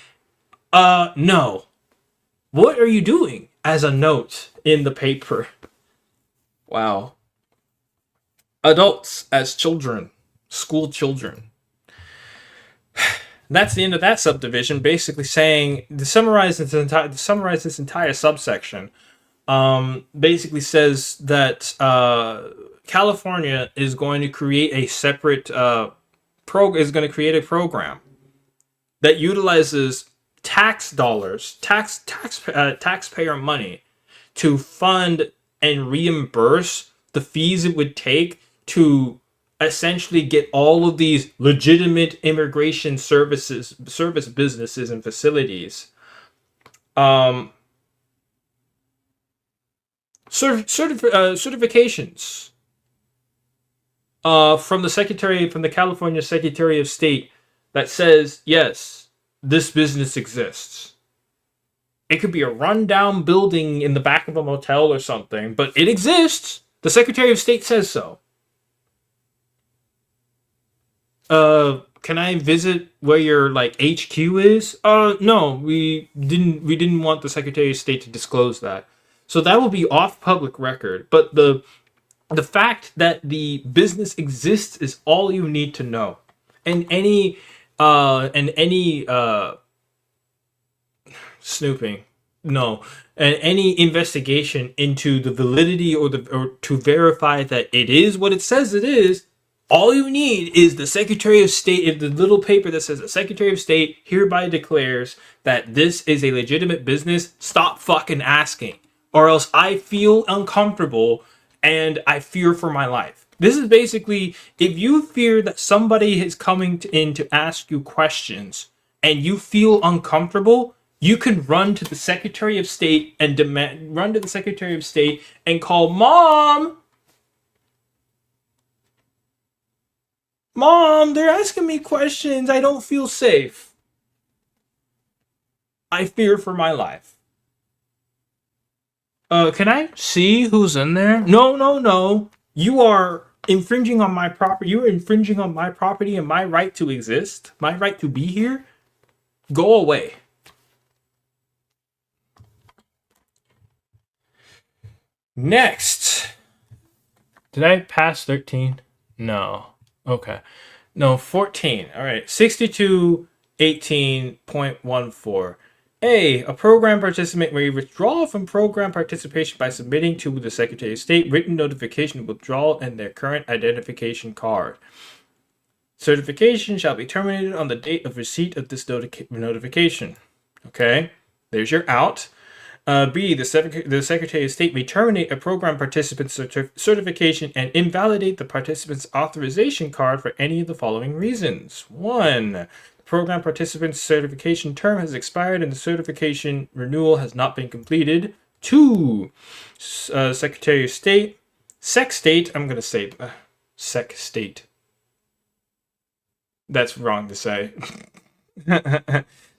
no. What are you doing? As a note in the paper. Wow. Adults as children, school children. That's the end of that subdivision. Basically saying to summarize this entire subsection. Basically says that California is going to create a separate program that utilizes tax dollars, taxpayer money to fund and reimburse the fees it would take to essentially get all of these legitimate immigration service businesses and facilities certifications from the California Secretary of State that says, yes, this business exists. It could be a rundown building in the back of a motel or something, but it exists. The Secretary of State says so. Can I visit where your like HQ is? No, we didn't want the Secretary of State to disclose that. So that will be off public record. But the fact that the business exists is all you need to know. And any snooping, no, and any investigation into the validity or to verify that it is what it says it is. All you need is the Secretary of State, if the little paper that says the Secretary of State hereby declares that this is a legitimate business. Stop fucking asking, or else I feel uncomfortable and I fear for my life. This is basically, if you fear that somebody is coming in to ask you questions and you feel uncomfortable, you can run to the Secretary of State and call Mom. Mom, they're asking me questions. I don't feel safe. I fear for my life. Can I see who's in there? No. You are infringing on my property. You are infringing on my property and my right to exist. My right to be here. Go away. Next. Did I pass 13? No. Okay. No, 14. All right. 6218.14. A program participant may withdraw from program participation by submitting to the Secretary of State written notification of withdrawal and their current identification card. Certification shall be terminated on the date of receipt of this notification. Okay, there's your out. B, the Secretary of State may terminate a program participant's certification and invalidate the participant's authorization card for any of the following reasons. 1. The program participant's certification term has expired and the certification renewal has not been completed. 2. Secretary of State, Sec State, I'm going to say Sec State. That's wrong to say.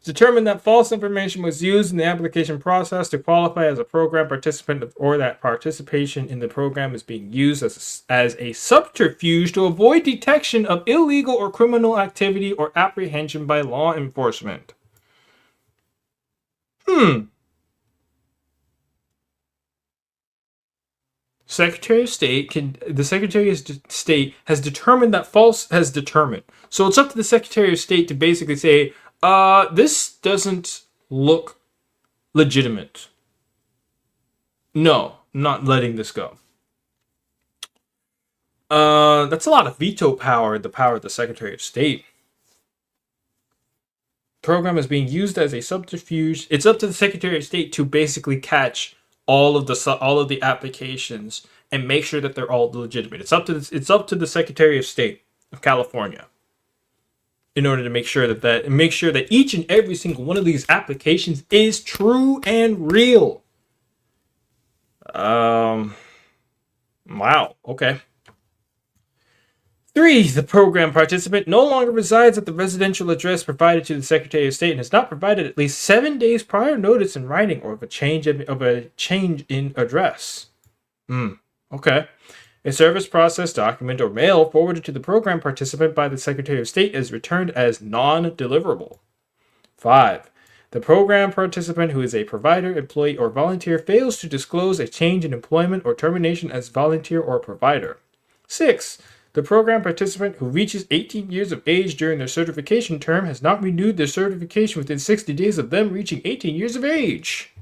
Determined that false information was used in the application process to qualify as a program participant, or that participation in the program is being used as a subterfuge to avoid detection of illegal or criminal activity or apprehension by law enforcement. Secretary of State the Secretary of State has determined that false has determined. So it's up to the Secretary of State to basically say, this doesn't look legitimate. No, not letting this go. That's a lot of veto power, the power of the Secretary of State. Program is being used as a subterfuge. It's up to the Secretary of State to basically catch all of the applications and make sure that they're all legitimate. It's up to the Secretary of State of California in order to make sure that each and every single one of these applications is true and real. Wow. Okay. 3. The program participant no longer resides at the residential address provided to the Secretary of State and has not provided at least 7 days prior notice in writing or of a change in address. Okay. A service process document or mail forwarded to the program participant by the Secretary of State is returned as non-deliverable. 5. The program participant who is a provider, employee, or volunteer fails to disclose a change in employment or termination as volunteer or provider. 6. The program participant who reaches 18 years of age during their certification term has not renewed their certification within 60 days of them reaching 18 years of age.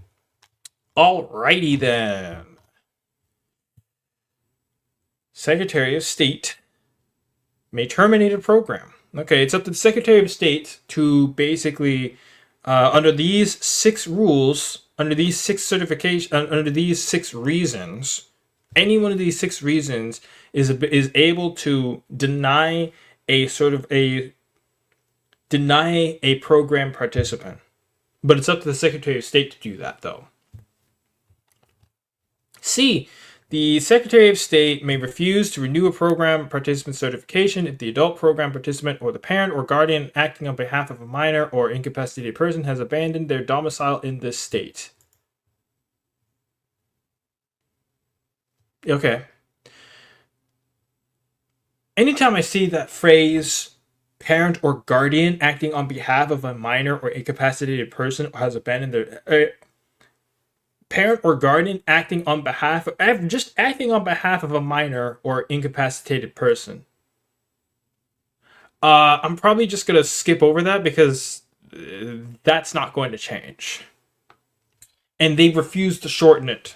Alrighty then. Secretary of State may terminate a program. Okay, it's up to the Secretary of State to basically, under these 6 rules, under these 6 reasons, any one of these 6 reasons is able to deny a program participant. But it's up to the Secretary of State to do that, though. C. The Secretary of State may refuse to renew a program participant certification if the adult program participant or the parent or guardian acting on behalf of a minor or incapacitated person has abandoned their domicile in this state. Okay. Anytime I see that phrase, parent or guardian acting on behalf of a minor or incapacitated person or has abandoned their... parent or guardian acting on behalf of a minor or incapacitated person. I'm probably just going to skip over that because that's not going to change. And they refuse to shorten it.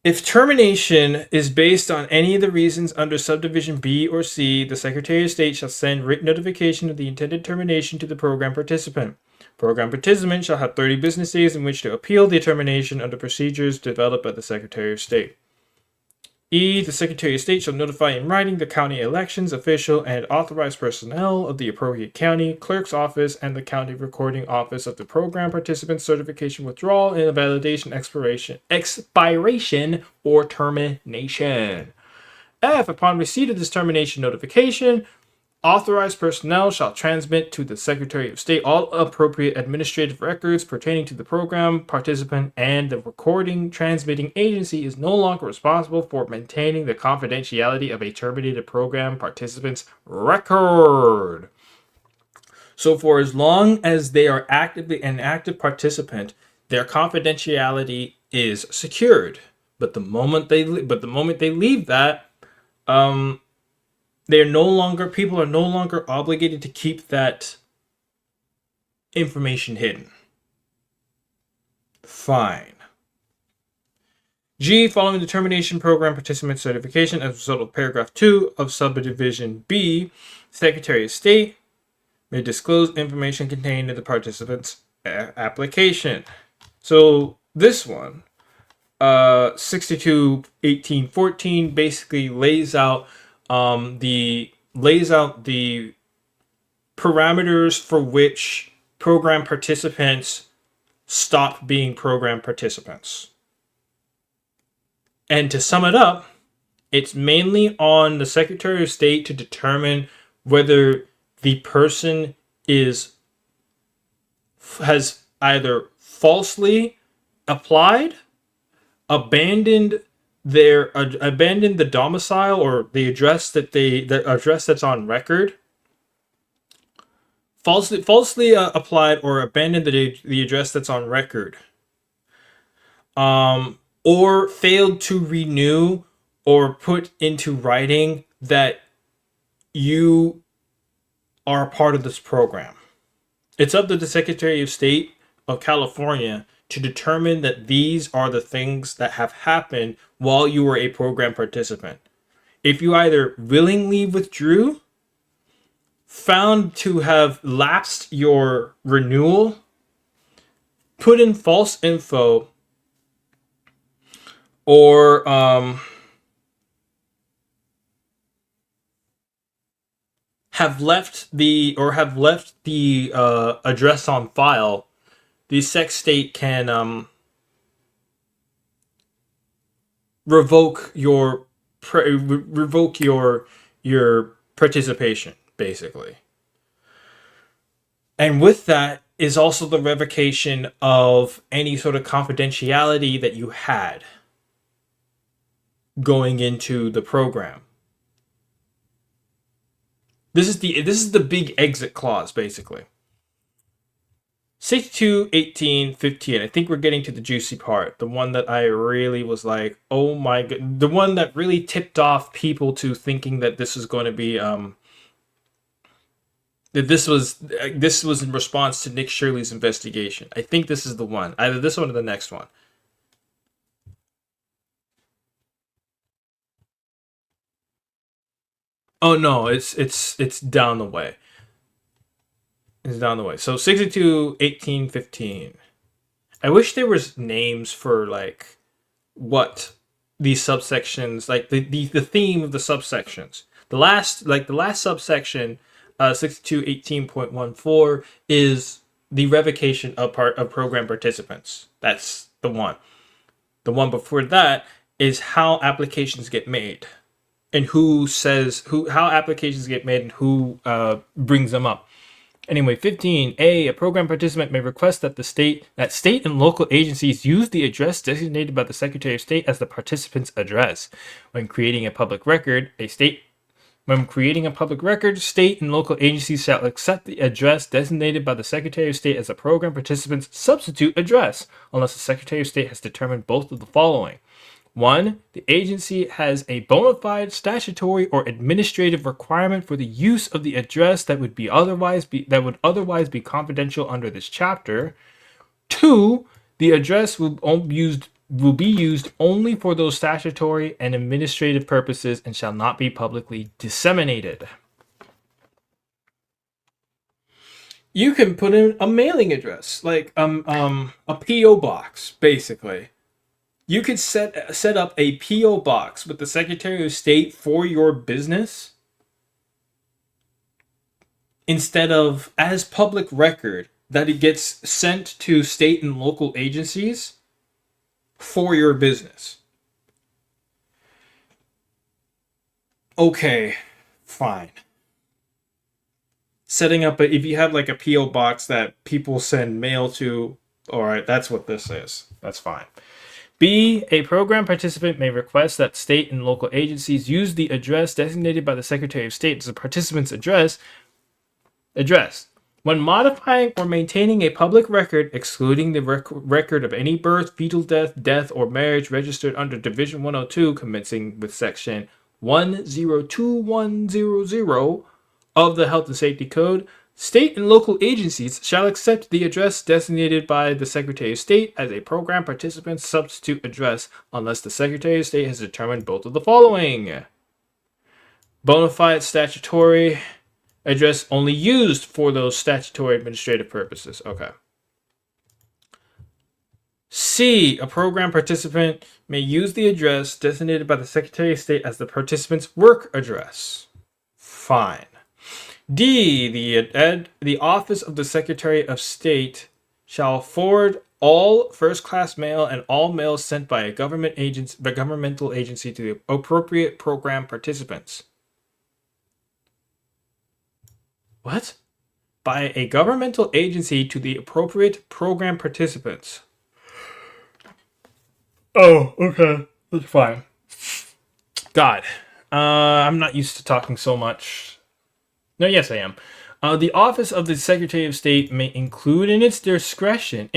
If termination is based on any of the reasons under subdivision B or C, the Secretary of State shall send written notification of the intended termination to the program participant. Program participant shall have 30 business days in which to appeal the termination under procedures developed by the Secretary of State. E. The Secretary of State shall notify in writing the county elections official and authorized personnel of the appropriate county clerk's office and the county recording office of the program participant certification withdrawal, invalidation, expiration, or termination. F. Upon receipt of this termination notification, authorized personnel shall transmit to the Secretary of State all appropriate administrative records pertaining to the program participant, and the recording transmitting agency is no longer responsible for maintaining the confidentiality of a terminated program participant's record. So for as long as they are actively an active participant, their confidentiality is secured. But the moment they leave that, People are no longer obligated to keep that information hidden. Fine. G, following the termination program participant certification as a result of paragraph 2 of subdivision B, Secretary of State may disclose information contained in the participant's application. So this one, 62.18.14 basically lays out the parameters for which program participants stop being program participants. And to sum it up, it's mainly on the Secretary of State to determine whether the person has either falsely applied, abandoned the domicile or the address that's on record, falsely applied or abandoned the address that's on record, or failed to renew or put into writing that you are a part of this program. It's up to the Secretary of State of California to determine that these are the things that have happened while you were a program participant. If you either willingly withdrew, found to have lapsed your renewal, put in false info, or have left the address on file, the Sec State can revoke your participation, basically. And with that is also the revocation of any sort of confidentiality that you had going into the program. This is the big exit clause, basically. 62.18.15. I think we're getting to the juicy part. The one that I really was like, oh my god. The one that really tipped off people to thinking that this is going to be that this was in response to Nick Shirley's investigation. I think this is the one. Either this one or the next one. Oh no, it's down the way. It's down the way. So 62.18.15. I wish there was names for like what these subsections, like the theme of the subsections. The last subsection, 62.18.14 is the revocation of program participants. That's the one. The one before that is how applications get made. And how applications get made and who brings them up. Anyway, 15A, a program participant may request that state and local agencies use the address designated by the Secretary of State as the participant's address. When creating a public record, state and local agencies shall accept the address designated by the Secretary of State as a program participant's substitute address, unless the Secretary of State has determined both of the following. 1. The agency has a bona fide statutory or administrative requirement for the use of the address that would otherwise be confidential under this chapter. 2. The address will be used only for those statutory and administrative purposes and shall not be publicly disseminated. You can put in a mailing address, like a PO box, basically. You could set up a P.O. box with the Secretary of State for your business instead of as public record that it gets sent to state and local agencies for your business. Okay, fine. Setting up if you have like a P.O. box that people send mail to, all right, that's what this is. That's fine. B, a program participant may request that state and local agencies use the address designated by the Secretary of State as a participant's address. When modifying or maintaining a public record, excluding the record of any birth, fetal death, or marriage registered under Division 102, commencing with Section 102.100 of the Health and Safety Code, state and local agencies shall accept the address designated by the Secretary of State as a program participant's substitute address unless the Secretary of State has determined both of the following. Bona fide statutory address only used for those statutory administrative purposes. Okay. C. A program participant may use the address designated by the Secretary of State as the participant's work address. Fine. D. The office of the Secretary of State shall forward all first-class mail and all mail sent by a governmental agency to the appropriate program participants. What? By a governmental agency to the appropriate program participants. Oh, okay. That's fine. God. I'm not used to talking so much. No, yes, I am. The office of the Secretary of State may include in its discretion,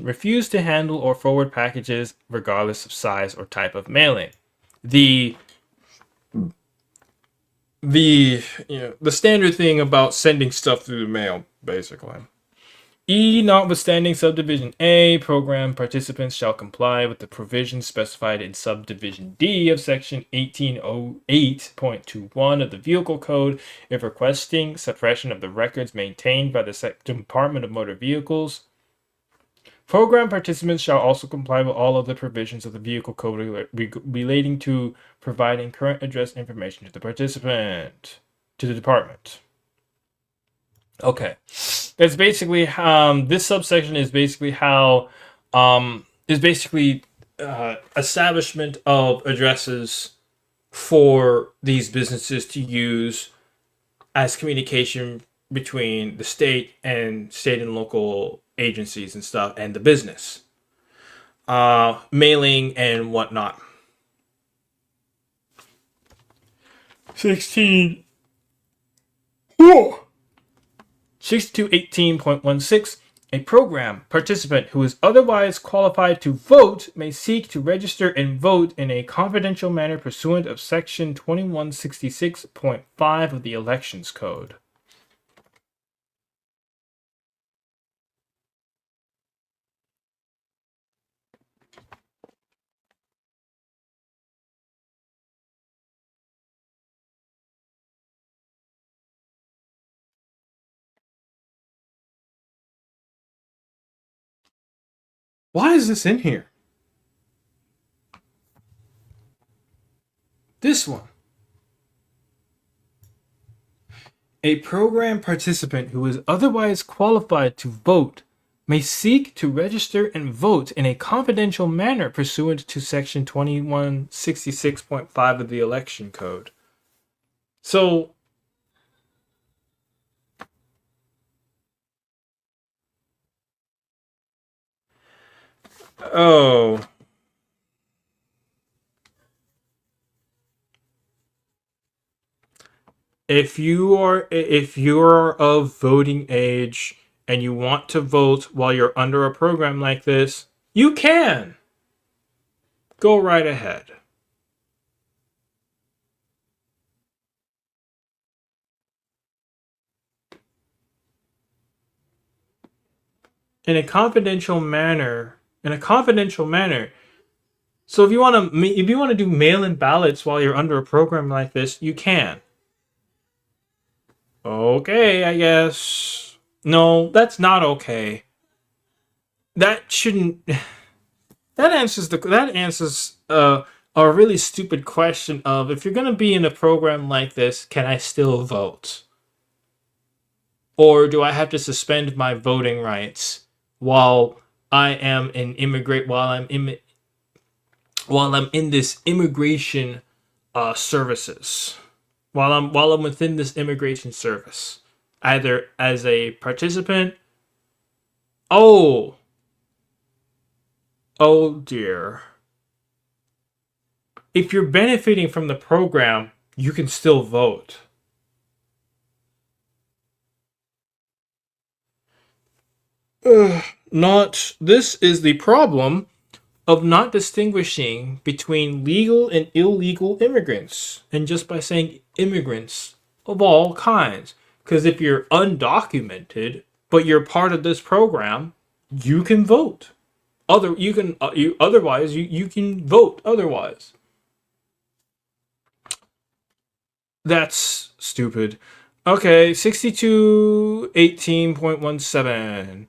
refuse to handle or forward packages regardless of size or type of mailing. The standard thing about sending stuff through the mail, basically. E. Notwithstanding subdivision A, program participants shall comply with the provisions specified in subdivision D of section 1808.21 of the Vehicle Code if requesting suppression of the records maintained by the Department of Motor Vehicles. Program participants shall also comply with all other provisions of the Vehicle Code relating to providing current address information to the participant, to the department. Okay. That's basically this subsection is basically how establishment of addresses for these businesses to use as communication between the state and local agencies and stuff and the business, mailing and whatnot. 6218.16. A program participant who is otherwise qualified to vote may seek to register and vote in a confidential manner pursuant of section 2166.5 of the Elections Code. Why is this in here? This one. A program participant who is otherwise qualified to vote may seek to register and vote in a confidential manner pursuant to section 2166.5 of the Election Code. So, oh. If you're of voting age and you want to vote while you're under a program like this, you can. Go right ahead. In a confidential manner. So if you want to do mail-in ballots while you're under a program like this, you can. Okay, I guess. No, that's not okay. That shouldn't. That answers a really stupid question of, if you're gonna be in a program like this, can I still vote? Or do I have to suspend my voting rights while I am an immigrant? While I'm in this immigration services? While I'm within this immigration service, either as a participant. Oh dear. If you're benefiting from the program, you can still vote. This is the problem of not distinguishing between legal and illegal immigrants, and just by saying immigrants of all kinds. Because if you're undocumented, but you're part of this program, you can vote. You can vote otherwise. That's stupid. Okay, 6218.17.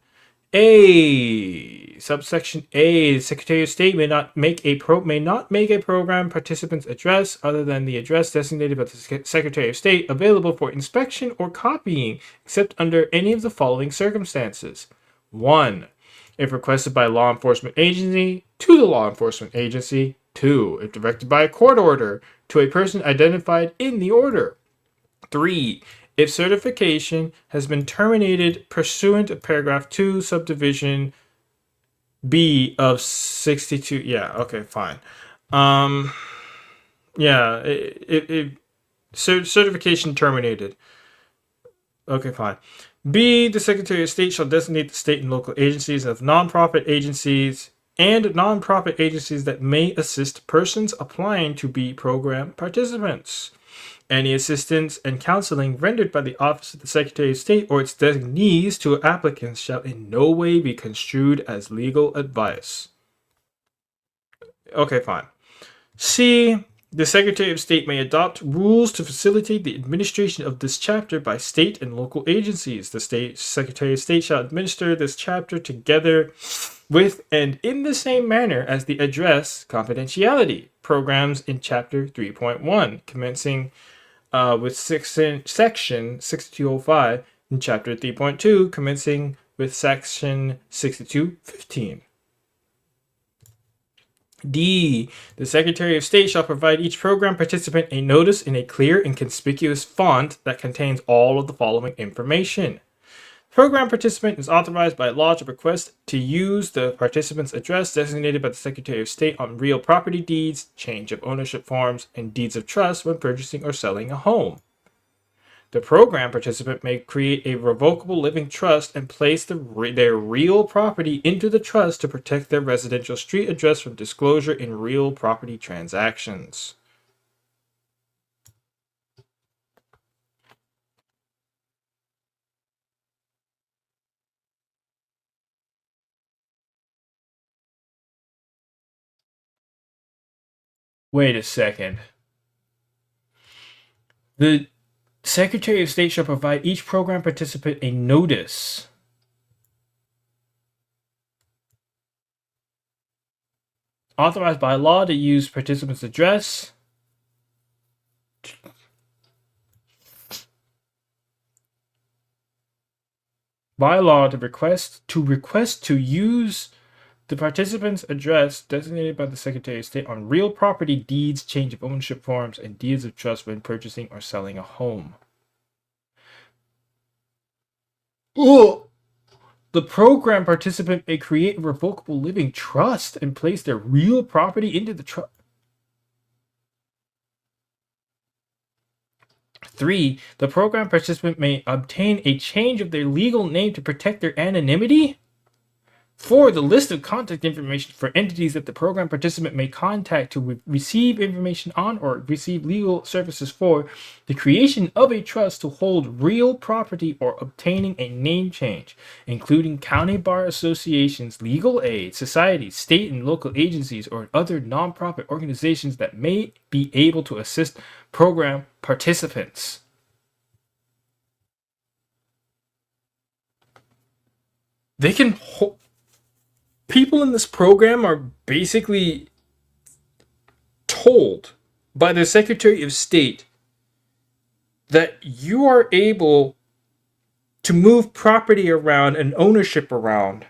A subsection A, the Secretary of State may not make a program participant's address other than the address designated by the Secretary of State available for inspection or copying, except under any of the following circumstances. 1. If requested by a law enforcement agency, to the law enforcement agency. 2. If directed by a court order, to a person identified in the order. 3. If certification has been terminated pursuant to paragraph 2, subdivision B of 62. Yeah, okay, fine. Certification terminated. Okay, fine. B, the Secretary of State shall designate the state and local agencies as nonprofit agencies and nonprofit agencies that may assist persons applying to be program participants. Any assistance and counseling rendered by the Office of the Secretary of State or its designees to applicants shall in no way be construed as legal advice. Okay, fine. C. The Secretary of State may adopt rules to facilitate the administration of this chapter by state and local agencies. The Secretary of State shall administer this chapter together with and in the same manner as the address confidentiality programs in Chapter 3.1, commencing with Section 6205 in Chapter 3.2, commencing with Section 6215. D. The Secretary of State shall provide each program participant a notice in a clear and conspicuous font that contains all of the following information. The program participant is authorized by law to request to use the participant's address designated by the Secretary of State on real property deeds, change of ownership forms, and deeds of trust when purchasing or selling a home. The program participant may create a revocable living trust and place their real property into the trust to protect their residential street address from disclosure in real property transactions. Wait a second. The Secretary of State shall provide each program participant a notice. Authorized by law to use participant's address. By law to request to use the participant's address designated by the Secretary of State on real property deeds, change of ownership forms, and deeds of trust when purchasing or selling a home. Ugh. The program participant may create a revocable living trust and place their real property into the trust. 3. The program participant may obtain a change of their legal name to protect their anonymity. 4. The list of contact information for entities that the program participant may contact to receive information on or receive legal services for the creation of a trust to hold real property or obtaining a name change, including county bar associations, legal aid, societies, state and local agencies, or other nonprofit organizations that may be able to assist program participants. They can people in this program are basically told by the Secretary of State that you are able to move property around and ownership around.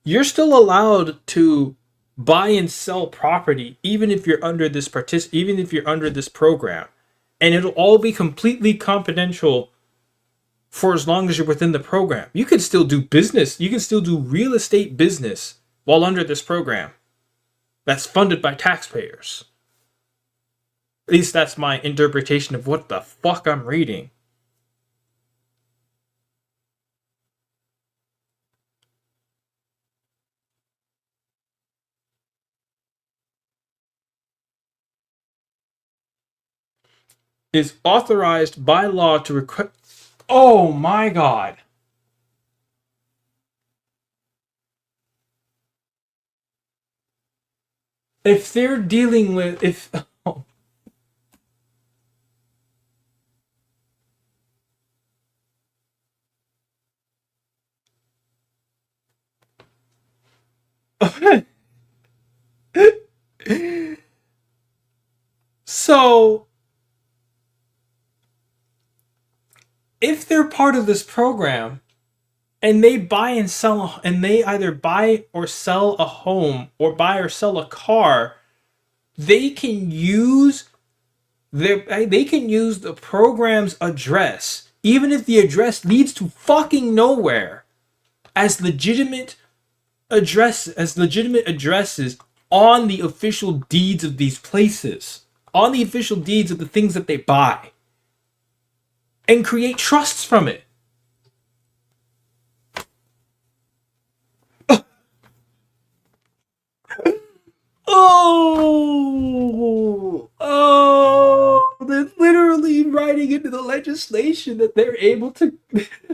You're still allowed to buy and sell property even if you're under this program, and it'll all be completely confidential for as long as you're within the program. You can still do business. You can still do real estate business while under this program that's funded by taxpayers. At least that's my interpretation of what the fuck I'm reading. is authorized by law to request. Oh my god. If they're dealing with. If. Oh. So, if they're part of this program, and they buy and sell, and they either buy or sell a home or buy or sell a car, they can use they can use the program's address, even if the address leads to fucking nowhere, as legitimate addresses on the official deeds of these places, on the official deeds of the things that they buy, and create trusts from it. They're literally writing into the legislation that they're able to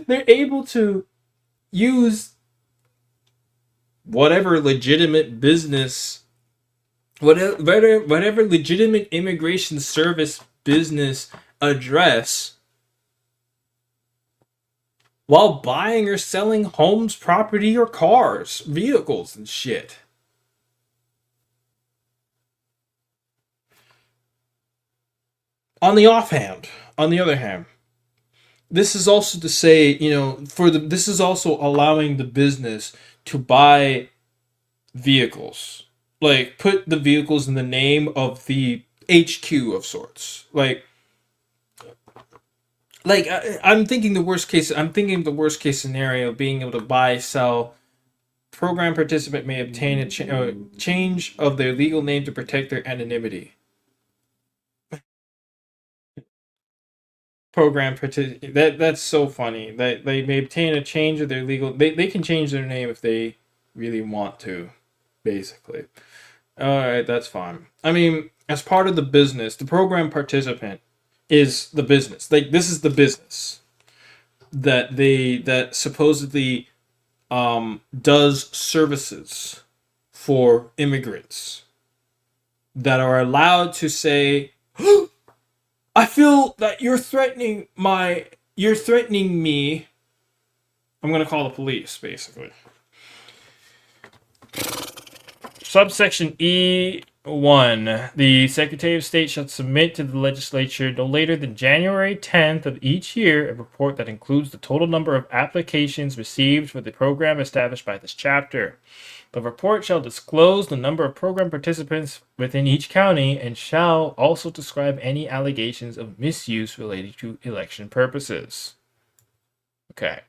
they're able to use whatever legitimate business, whatever legitimate immigration service business address, while buying or selling homes, property, or cars, vehicles, and shit. On the offhand, on the other hand, this is also to say, this is also allowing the business to buy vehicles, like put the vehicles in the name of the HQ of sorts, I'm thinking the worst case. I'm thinking the worst case scenario being able to buy, sell. Program participant may obtain a change of their legal name to protect their anonymity. That's so funny. That they may obtain a change of their legal. They can change their name if they really want to, basically. All right, that's fine. I mean, as part of the business, the program participant is the business. Like, this is the business that supposedly does services for immigrants that are allowed to say, I feel that you're threatening me. I'm gonna call the police, basically. Subsection E1. The Secretary of State shall submit to the legislature no later than January 10th of each year a report that includes the total number of applications received for the program established by this chapter. The report shall disclose the number of program participants within each county and shall also describe any allegations of misuse related to election purposes. Okay.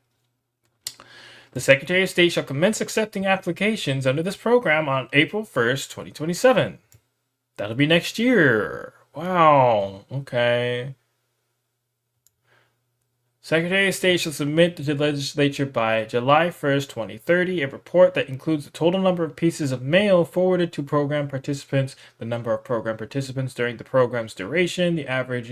The Secretary of State shall commence accepting applications under this program on April 1st, 2027. That'll be next year. Wow. Okay. Secretary of State shall submit to the legislature by July 1st, 2030, a report that includes the total number of pieces of mail forwarded to program participants, the number of program participants during the program's duration, the average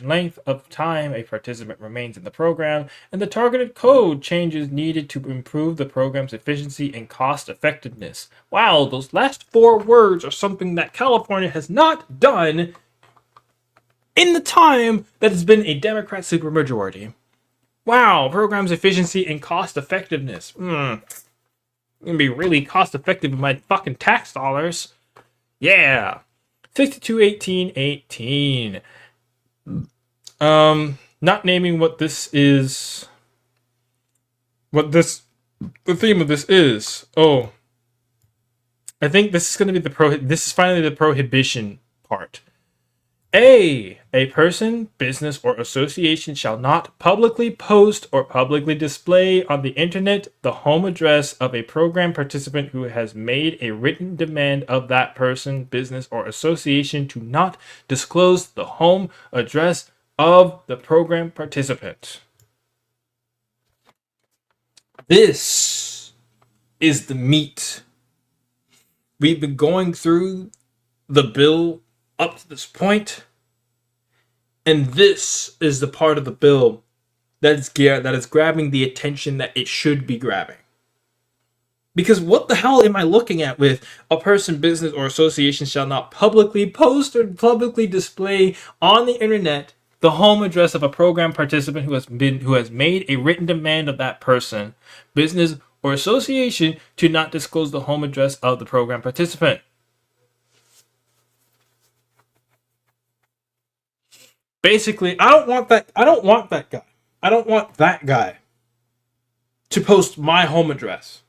length of time a participant remains in the program, and the targeted code changes needed to improve the program's efficiency and cost effectiveness. Wow, those last four words are something that California has not done in the time that has been a Democrat supermajority. Wow, program's efficiency and cost effectiveness. Gonna be really cost effective with my fucking tax dollars. Yeah. 621818. Not naming what this is. The theme of this is. Oh. I think this is gonna be this is finally the prohibition part. A person, business, or association shall not publicly post or publicly display on the internet the home address of a program participant who has made a written demand of that person, business, or association to not disclose the home address of the program participant. This is the meat. We've been going through the bill up to this point, And this is the part of the bill that is grabbing the attention that it should be grabbing. Because what the hell am I looking at with a person, business, or association shall not publicly post or publicly display on the internet the home address of a program participant who has made a written demand of that person, business, or association to not disclose the home address of the program participant. Basically, I don't want that guy. I don't want that guy to post my home address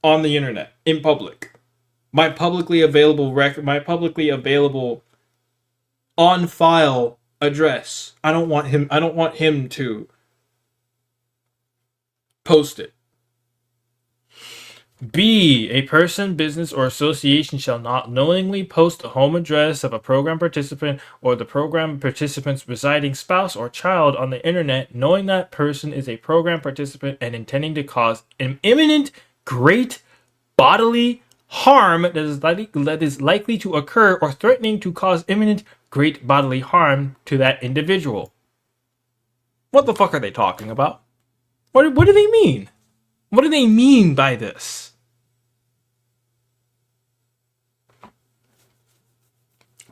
on the internet in public. My publicly available on file address. I don't want him to post it. B. A person, business, or association shall not knowingly post the home address of a program participant or the program participant's residing spouse or child on the internet, knowing that person is a program participant and intending to cause an imminent, great bodily harm that is likely to occur or threatening to cause imminent, great bodily harm to that individual. What the fuck are they talking about? What do they mean? What do they mean by this?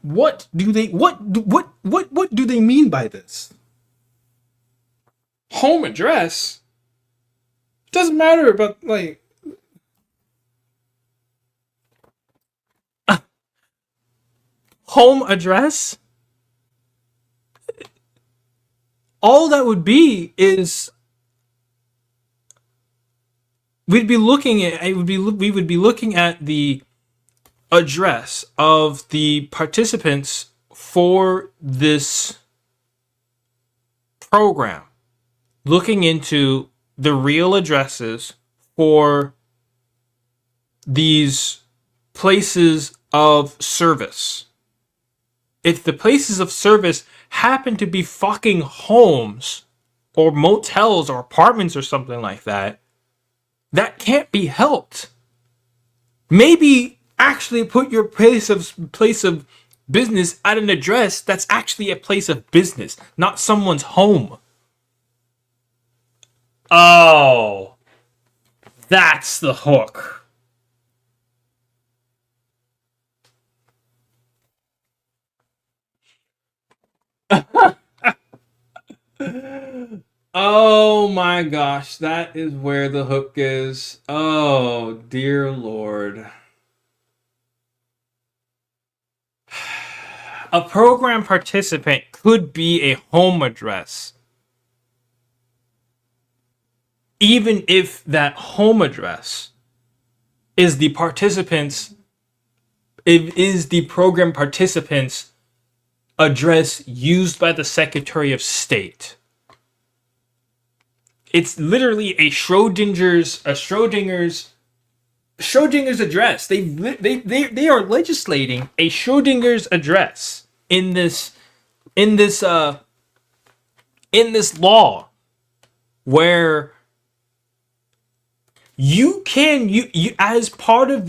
What do they mean by this? Home address? It doesn't matter about like home address. All that would be is we would be looking at the address of the participants for this program, looking into the real addresses for these places of service. If the places of service happen to be fucking homes or motels or apartments or something like that, that can't be helped. Maybe actually put your place of business at an address that's actually a place of business, not someone's home. Oh, that's the hook. Oh my gosh, that is where the hook is. Oh, dear Lord. A program participant could be a home address, even if that home address is the program participant's address used by the Secretary of State. It's literally a Schrodinger's address. They are legislating a Schrodinger's address in this law, where you as part of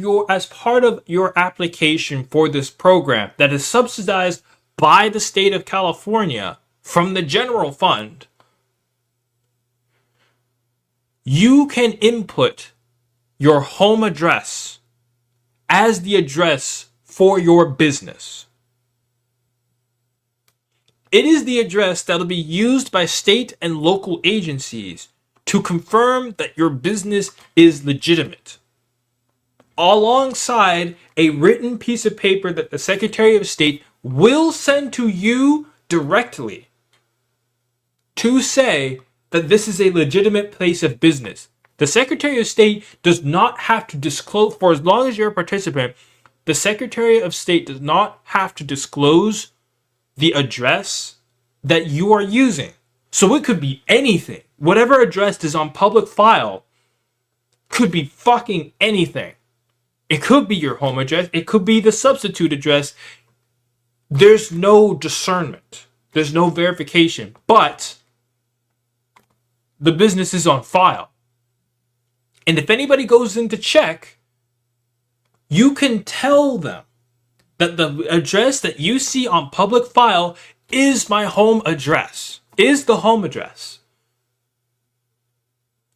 your application for this program that is subsidized by the state of California from the general fund, you can input your home address as the address for your business. It is the address that will be used by state and local agencies to confirm that your business is legitimate, alongside a written piece of paper that the Secretary of State will send to you directly to say that this is a legitimate place of business. The Secretary of State does not have to disclose, for as long as you're a participant, the Secretary of State does not have to disclose the address that you are using. So it could be anything. Whatever address is on public file could be fucking anything. It could be your home address. It could be the substitute address. There's no discernment. There's no verification. But the business is on file. And if anybody goes in to check, you can tell them that the address that you see on public file is my home address, is the home address,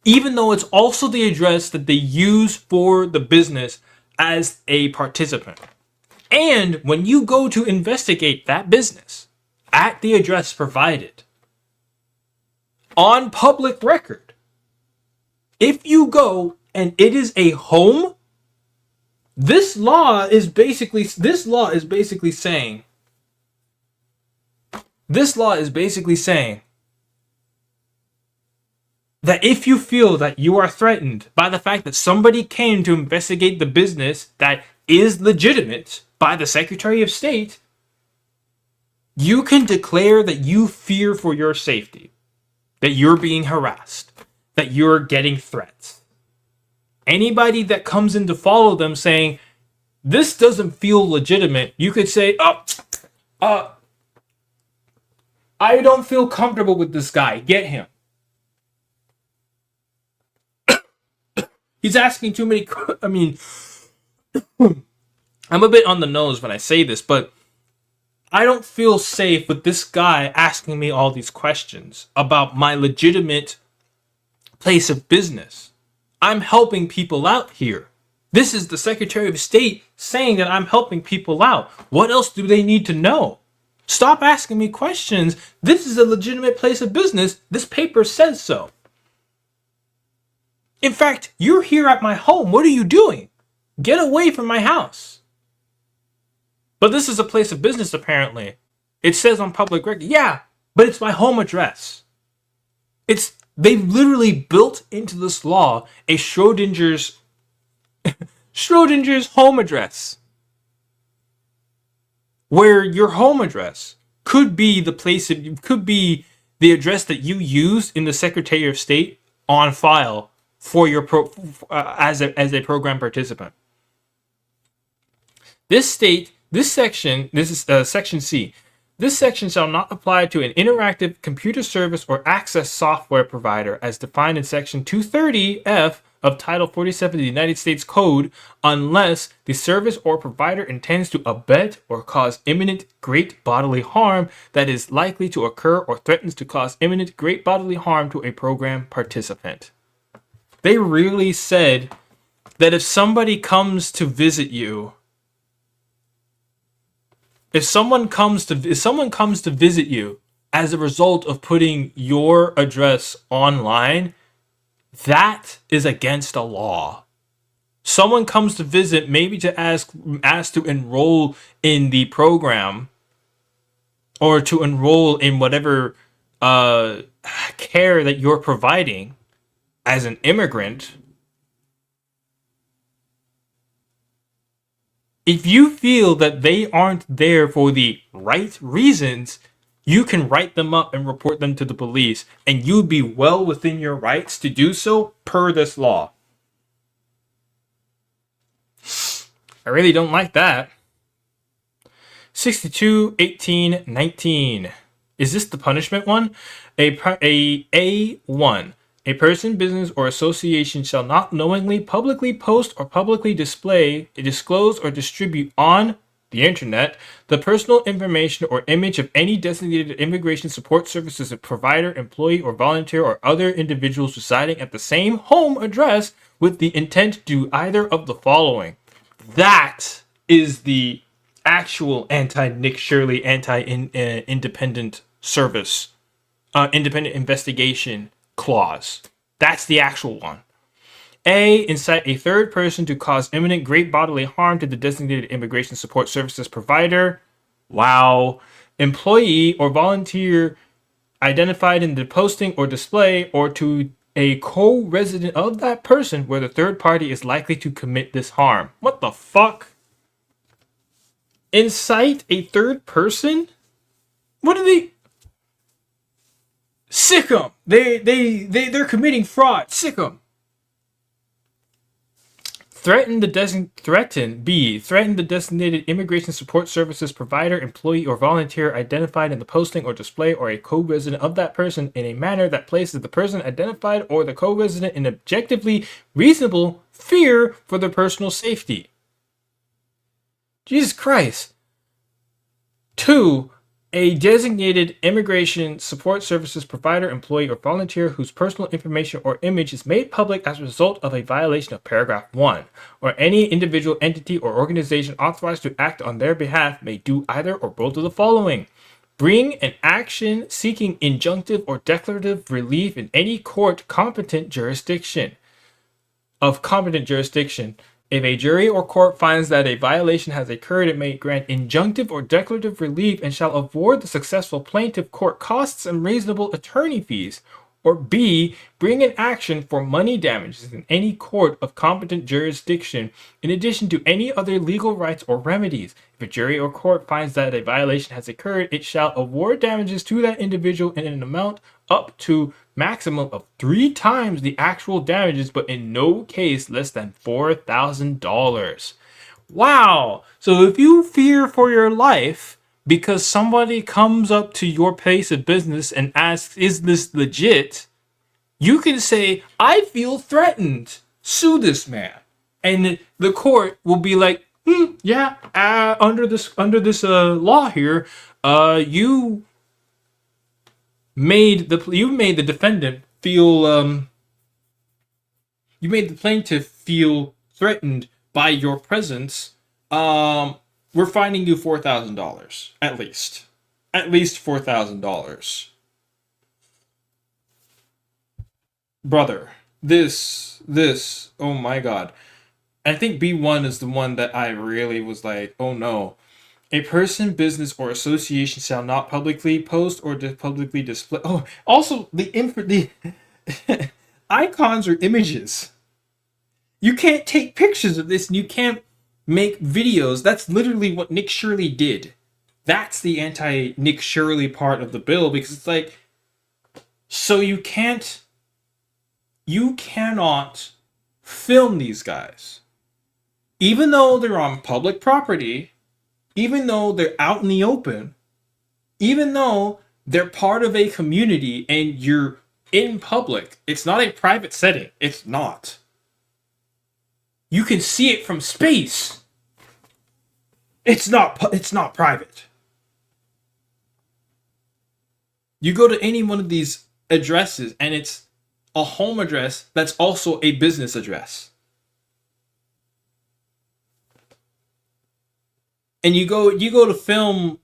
even though it's also the address that they use for the business as a participant. And when you go to investigate that business at the address provided on public record, if you go and it is a home, this law is basically saying that if you feel that you are threatened by the fact that somebody came to investigate the business that is legitimate by the Secretary of State, you can declare that you fear for your safety, that you're being harassed, that you're getting threats. Anybody that comes in to follow them saying, this doesn't feel legitimate, you could say, I don't feel comfortable with this guy. Get him. He's asking too many. I mean, I'm a bit on the nose when I say this, but I don't feel safe with this guy asking me all these questions about my legitimate place of business. I'm helping people out here. This is the Secretary of State saying that I'm helping people out. What else do they need to know? Stop asking me questions. This is a legitimate place of business. This paper says so. In fact, you're here at my home. What are you doing? Get away from my house. But this is a place of business, apparently. It says on public record. Yeah, but it's my home address. They've literally built into this law a Schrodinger's home address, where your home address could be the address that you use in the Secretary of State on file for your as a program participant. This is section C. This section shall not apply to an interactive computer service or access software provider as defined in section 230F of Title 47 of the United States Code unless the service or provider intends to abet or cause imminent great bodily harm that is likely to occur or threatens to cause imminent great bodily harm to a program participant. They really said that if somebody comes to visit you, if someone comes to visit you as a result of putting your address online, that is against a law. Someone comes to visit, maybe to ask to enroll in the program or to enroll in whatever care that you're providing as an immigrant. If you feel that they aren't there for the right reasons, you can write them up and report them to the police, and you'd be well within your rights to do so per this law. I really don't like that. 62-18-19. Is this the punishment one? A1. A person, business, or association shall not knowingly publicly post or publicly disclose, or distribute on the internet the personal information or image of any designated immigration support services provider, employee, or volunteer, or other individuals residing at the same home address with the intent to do either of the following. That is the actual anti-Nick Shirley, anti-independent service, independent investigation clause. That's the actual one. A, incite a third person to cause imminent great bodily harm to the designated immigration support services provider, wow, employee, or volunteer identified in the posting or display, or to a co-resident of that person where the third party is likely to commit this harm. What the fuck? Incite a third person? What are they? Sick 'em. They're committing fraud. Sick 'em. Threaten the designated immigration support services provider, employee, or volunteer identified in the posting or display, or a co-resident of that person in a manner that places the person identified or the co-resident in objectively reasonable fear for their personal safety. Jesus Christ. 2. A designated immigration support services provider, employee, or volunteer whose personal information or image is made public as a result of a violation of paragraph 1, or any individual, entity, or organization authorized to act on their behalf may do either or both of the following. Bring an action seeking injunctive or declarative relief in any court competent jurisdiction. If a jury or court finds that a violation has occurred, it may grant injunctive or declarative relief and shall award the successful plaintiff court costs and reasonable attorney fees. Or B, bring an action for money damages in any court of competent jurisdiction, in addition to any other legal rights or remedies. If a jury or court finds that a violation has occurred, it shall award damages to that individual in an amount up to maximum of 3 times the actual damages, but in no case less than $4,000. Wow! So if you fear for your life because somebody comes up to your place of business and asks, is this legit? You can say, I feel threatened. Sue this man. And the court will be like, yeah, under this law here, you made the defendant feel you made the plaintiff feel threatened by your presence. We're fining you $4,000 at least $4,000. Brother, this oh my god. I think B1 is the one that I really was like, oh no. A person, business, or association shall not publicly post or publicly display. Oh, also the icons or images. You can't take pictures of this, and you can't make videos. That's literally what Nick Shirley did. That's the anti-Nick Shirley part of the bill, because it's like, so you cannot film these guys, even though they're on public property. Even though they're out in the open, even though they're part of a community and you're in public, it's not a private setting. It's not. You can see it from space. It's not private. You go to any one of these addresses and it's a home address that's also a business address. And you go to film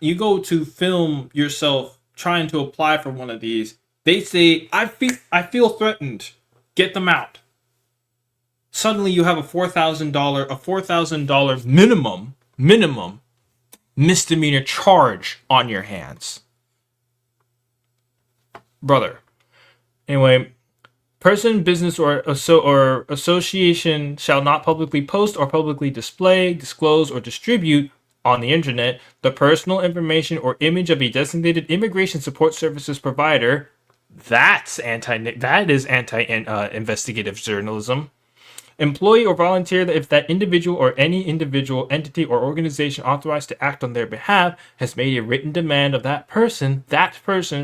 yourself trying to apply for one of these. They say, I feel threatened. Get them out. Suddenly you have a $4,000 minimum misdemeanor charge on your hands. Brother. Anyway, person, business, or association shall not publicly post or publicly display, disclose, or distribute on the internet the personal information or image of a designated immigration support services provider. That is anti-investigative journalism. Employee or volunteer if that individual or any individual, entity, or organization authorized to act on their behalf has made a written demand of that person,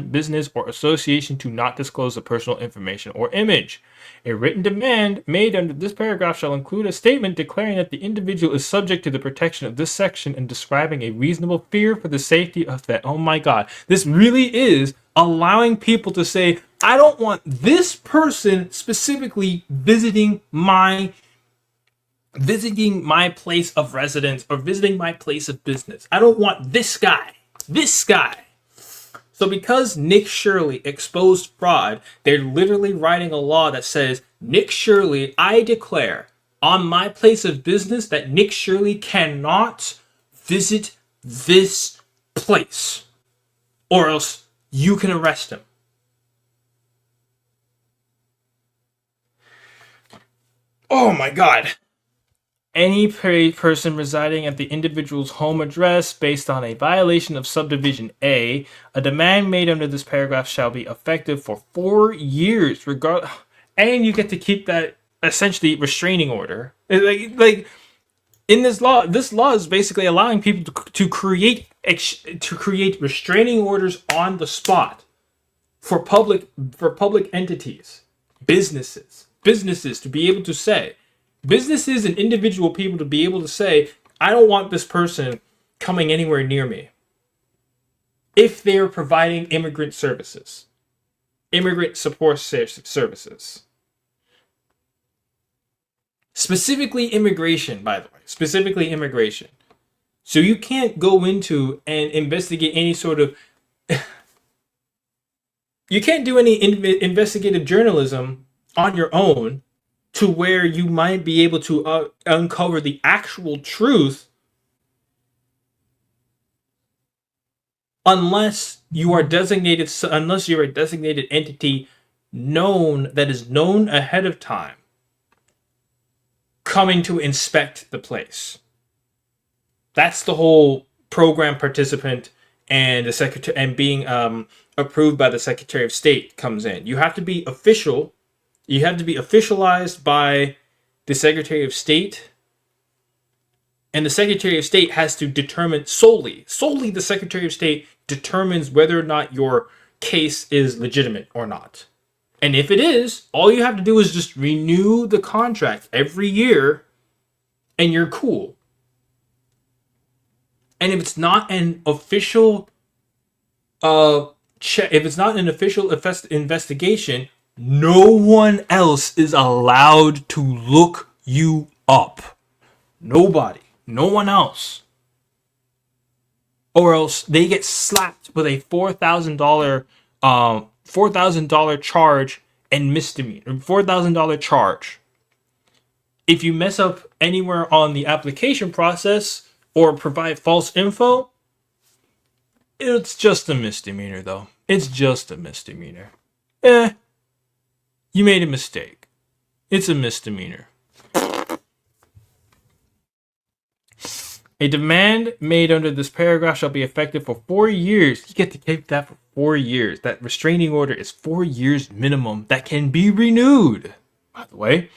business, or association to not disclose the personal information or image. A written demand made under this paragraph shall include a statement declaring that the individual is subject to the protection of this section and describing a reasonable fear for the safety of that. Oh my God. This really is allowing people to say, I don't want this person specifically visiting my place of residence or visiting my place of business. I don't want this guy. So because Nick Shirley exposed fraud, they're literally writing a law that says, Nick Shirley, I declare on my place of business that Nick Shirley cannot visit this place, or else you can arrest him. Oh my God. Any person residing at the individual's home address based on a violation of subdivision A, a demand made under this paragraph shall be effective for 4 years, and you get to keep that essentially restraining order. Like in this law is basically allowing people to create restraining orders on the spot for public entities, businesses to be able to say, businesses and individual people to be able to say, I don't want this person coming anywhere near me. if they are providing immigrant services, immigrant support services. Specifically immigration, by the way. Specifically immigration. So you can't go into and investigate any sort of... You can't do any investigative journalism on your own to where you might be able to uncover the actual truth unless you're a designated entity that is known ahead of time coming to inspect the place. That's the whole program participant and the secretary and being approved by the Secretary of State comes in. You have to be official. You have to be officialized by the Secretary of State. And the Secretary of State has to determine solely the Secretary of State determines whether or not your case is legitimate or not. And if it is, all you have to do is just renew the contract every year and you're cool. And if it's not an official investigation, no one else is allowed to look you up. Nobody. No one else. Or else they get slapped with a $4,000 charge and misdemeanor. $4,000 charge. If you mess up anywhere on the application process or provide false info, it's just a misdemeanor, though. It's just a misdemeanor. You made a mistake. It's a misdemeanor. A demand made under this paragraph shall be effective for 4 years. You get to keep that for 4 years. That restraining order is 4 years minimum that can be renewed, by the way.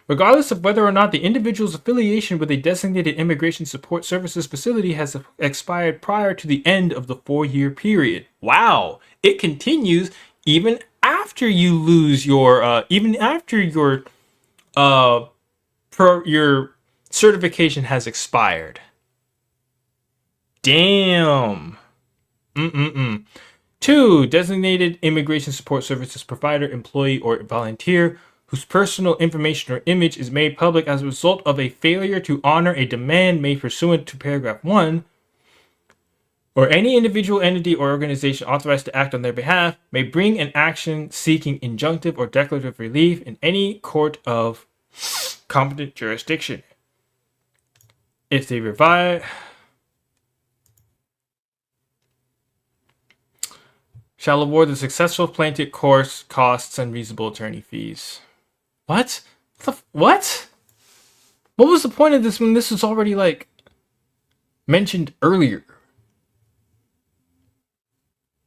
Regardless of whether or not the individual's affiliation with a designated immigration support services facility has expired prior to the end of the 4-year period. Wow. It continues even after you lose your, your certification has expired. Damn. 2, designated immigration support services provider, employee, or volunteer whose personal information or image is made public as a result of a failure to honor a demand made pursuant to paragraph 1, or any individual, entity, or organization authorized to act on their behalf may bring an action seeking injunctive or declarative relief in any court of competent jurisdiction. If they revive... shall award the successful plaintiff costs and reasonable attorney fees. What? What? What was the point of this when this was already, mentioned earlier?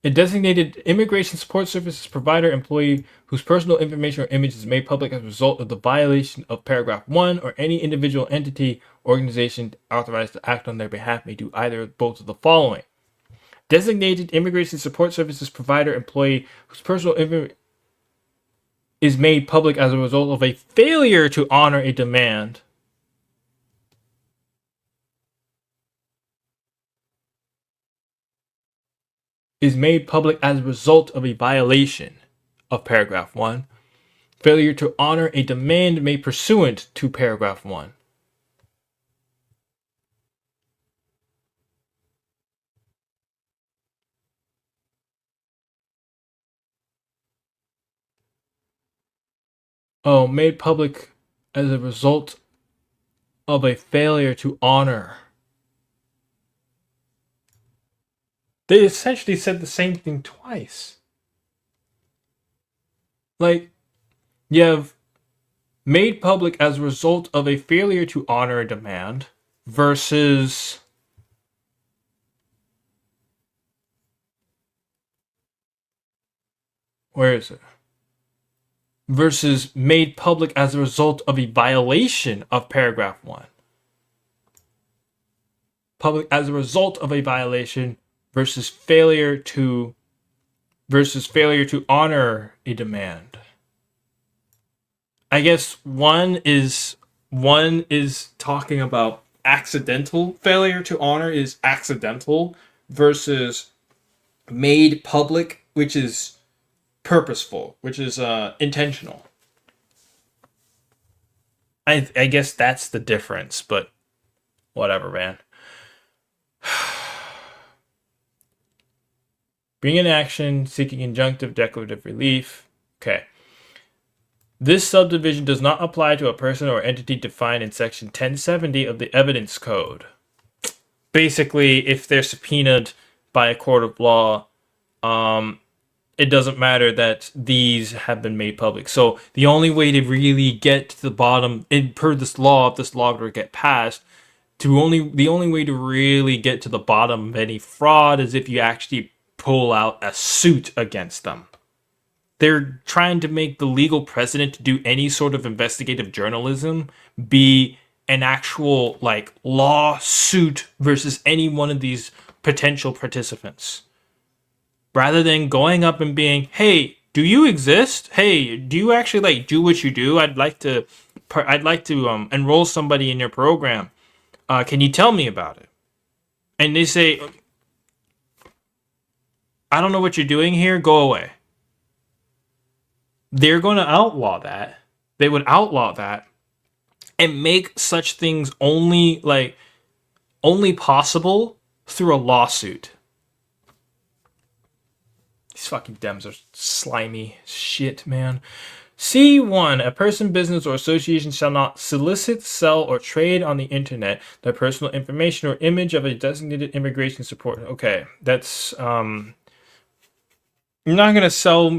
A designated immigration support services provider, employee whose personal information or image is made public as a result of the violation of paragraph 1, or any individual, entity, organization authorized to act on their behalf may do either or both of the following. Designated immigration support services provider, employee whose personal information is made public as a result of a failure to honor a demand. Is made public as a result of a violation of paragraph 1. Failure to honor a demand made pursuant to paragraph 1. Oh, made public as a result of a failure to honor. They essentially said the same thing twice. You have made public as a result of a failure to honor a demand versus where is it? Versus made public as a result of a violation of paragraph 1. Public as a result of a violation versus failure to honor a demand. I guess one is talking about accidental failure to honor is accidental versus made public, which is purposeful, which is intentional. I guess that's the difference, but whatever, man. Bring in action seeking injunctive declarative relief. Okay. This subdivision does not apply to a person or entity defined in section 1070 of the Evidence Code. Basically, if they're subpoenaed by a court of law, it doesn't matter that these have been made public. So the only way to really get to the bottom, per this law, if this law were to get passed, the only way to really get to the bottom of any fraud is if you actually pull out a suit against them. They're trying to make the legal precedent to do any sort of investigative journalism be an actual like lawsuit versus any one of these potential participants, rather than going up and being, hey, do you exist? Hey, do you actually like do what you do? I'd like to enroll somebody in your program. Can you tell me about it? And they say, I don't know what you're doing here. Go away. They're going to outlaw that. They would outlaw that and make such things only possible through a lawsuit. These fucking Dems are slimy shit, man. C1. A person, business, or association shall not solicit, sell, or trade on the internet the personal information or image of a designated immigration support. Okay, that's You're not gonna sell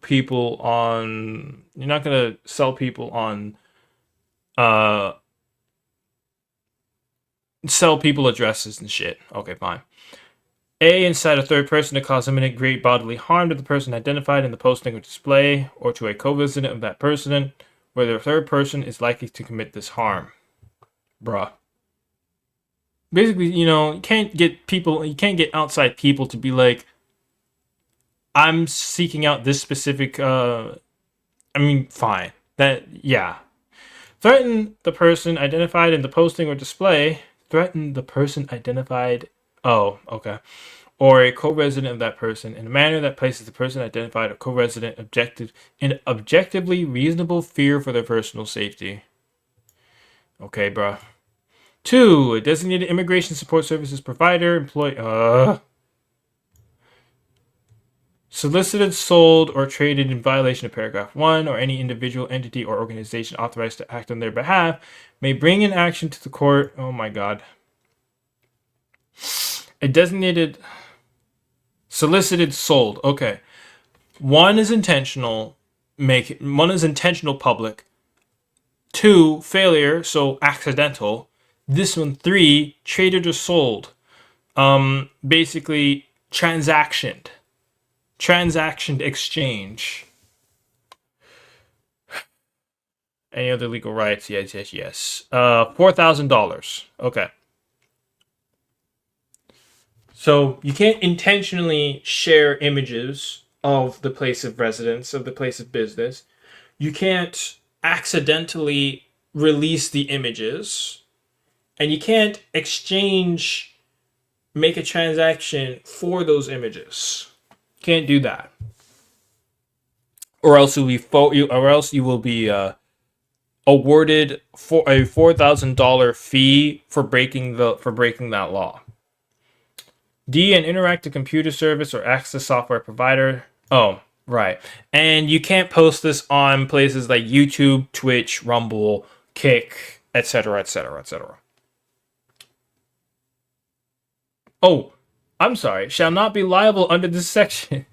people on. You're not gonna sell people on. Sell people addresses and shit. Okay, fine. A. Incite a third person to cause imminent great bodily harm to the person identified in the posting or display, or to a co-resident of that person, where the third person is likely to commit this harm. Bruh. Basically, you can't get outside people to be like, I'm seeking out this specific, fine. Yeah. Threaten the person identified in the posting or display. Threaten the person identified. Oh, okay. Or a co-resident of that person in a manner that places the person identified or co-resident in objectively reasonable fear for their personal safety. Okay, bruh. 2. A designated immigration support services provider, employee. Solicited, sold, or traded in violation of paragraph 1, or any individual, entity, or organization authorized to act on their behalf may bring an action to the court. Oh my god. A designated, solicited, sold. Okay. One is intentional public. 2, failure, so accidental. This one, 3, traded or sold. Basically, transactioned exchange. Any other legal rights? Yes. $4,000. Okay. So you can't intentionally share images of the place of residence, of the place of business. You can't accidentally release the images. And you can't make a transaction for those images. Can't do that, or else you will be awarded for a $4,000 fee for breaking that law. D. An interactive computer service or access software provider. Oh, right. And you can't post this on places like YouTube, Twitch, Rumble, Kick, etc., etc., etc. Oh, I'm sorry, shall not be liable under this section.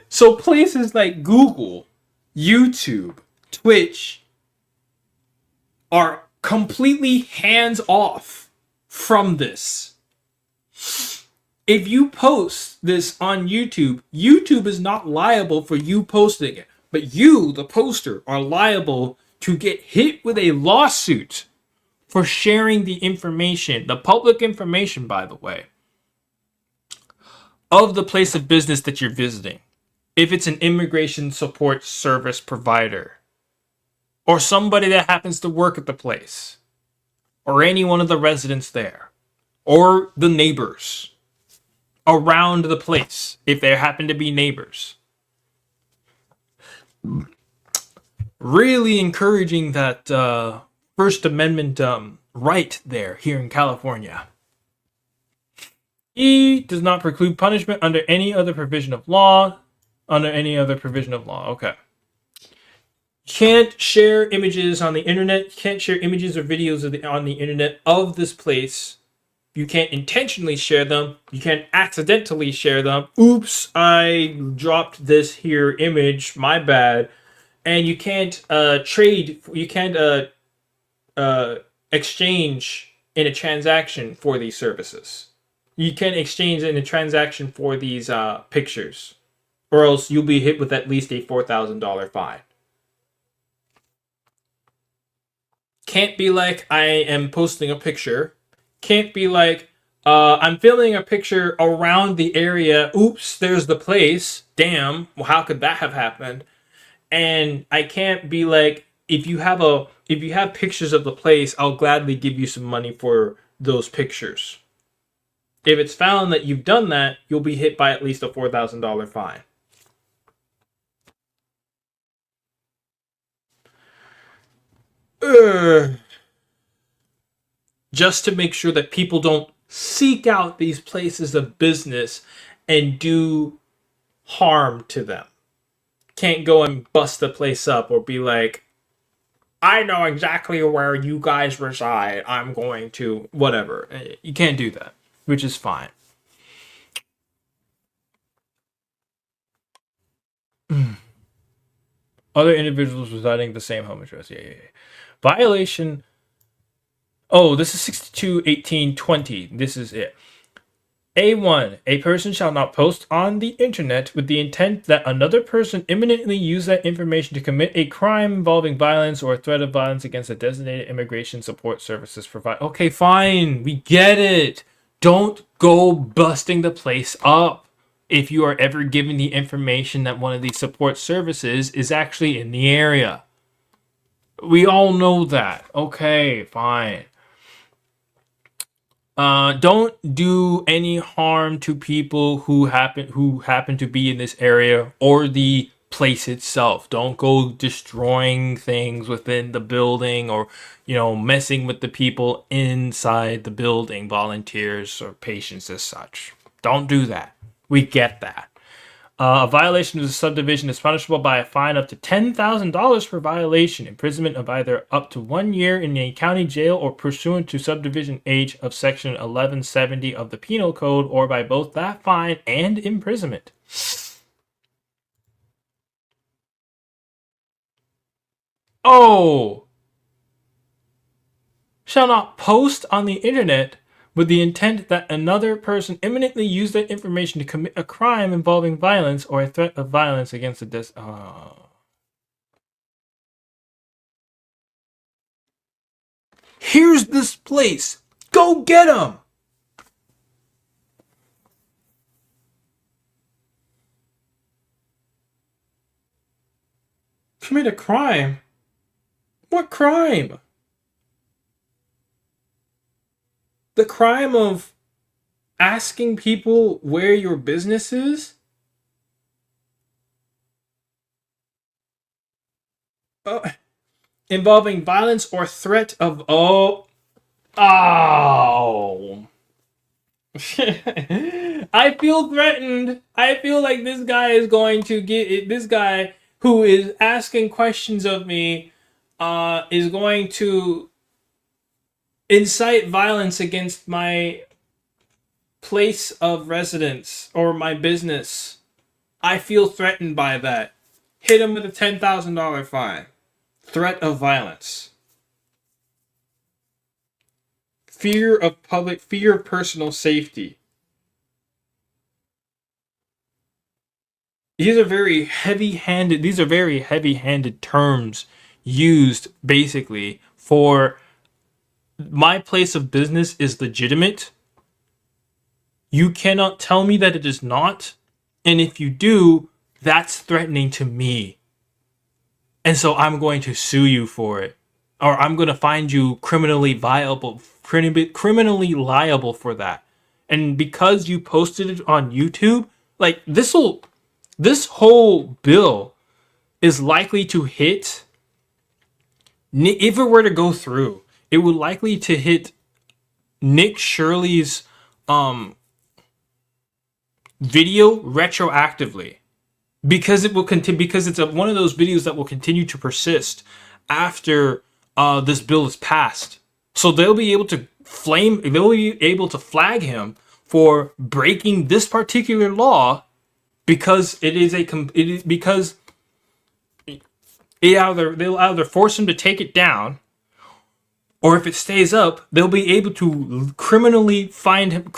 So places like Google, YouTube, Twitch are completely hands off from this. If you post this on YouTube, YouTube is not liable for you posting it. But you, the poster, are liable to get hit with a lawsuit for sharing the information, the public information, by the way, of the place of business that you're visiting. If it's an immigration support service provider, or somebody that happens to work at the place, or any one of the residents there, or the neighbors, around the place if there happen to be neighbors. Really encouraging that First Amendment right there here in California. E does not preclude punishment under any other provision of law. Under any other provision of law. Okay. Can't share images on the internet. Can't share images or videos on the internet of this place. You can't intentionally share them. You can't accidentally share them. Oops, I dropped this here image. My bad. And you can't trade. You can't exchange in a transaction for these services. You can't exchange in a transaction for these pictures, or else you'll be hit with at least a $4,000 fine. Can't be like, I am posting a picture. Can't be like, I'm filming a picture around the area. Oops, there's the place. Damn, well, how could that have happened? And I can't be like, if you have pictures of the place, I'll gladly give you some money for those pictures. If it's found that you've done that, you'll be hit by at least a $4,000 fine. Just to make sure that people don't seek out these places of business and do harm to them. Can't go and bust the place up or be like, I know exactly where you guys reside. I'm going to whatever. You can't do that, which is fine. Other individuals residing in the same home address. Yeah. Violation. Oh, this is 621820. This is it. A1. A person shall not post on the internet with the intent that another person imminently use that information to commit a crime involving violence or a threat of violence against a designated immigration support services provider. Okay, fine. We get it. Don't go busting the place up if you are ever given the information that one of these support services is actually in the area. We all know that. Okay, fine. Don't do any harm to people who happen to be in this area or the place itself. Don't go destroying things within the building or, messing with the people inside the building, volunteers or patients as such. Don't do that. We get that. A violation of the subdivision is punishable by a fine up to $10,000 per violation, imprisonment of either up to 1 year in a county jail or pursuant to subdivision H of section 1170 of the Penal Code, or by both that fine and imprisonment. Oh! Shall not post on the internet with the intent that another person imminently use that information to commit a crime involving violence or a threat of violence against a Here's this place. Go get them. Commit a crime? What crime? The crime of asking people where your business is? Involving violence or threat of... Oh. I feel threatened. I feel like this guy is going to get... This guy who is asking questions of me is going to incite violence against my place of residence or my business. I feel threatened by that. Hit him with a $10,000 fine. Threat of violence. Fear of personal safety. These are very heavy-handed terms used basically for my place of business is legitimate. You cannot tell me that it is not. And if you do, that's threatening to me. And so I'm going to sue you for it. Or I'm going to find you criminally liable for that. and because you posted it on YouTube, like this whole bill is likely to hit. If it were to go through, it would likely to hit Nick Shirley's video retroactively, because it will continue, because it's one of those videos that will continue to persist after this bill is passed. So they'll be able to flag him for breaking this particular law, because they'll either force him to take it down, or if it stays up, they'll be able to find him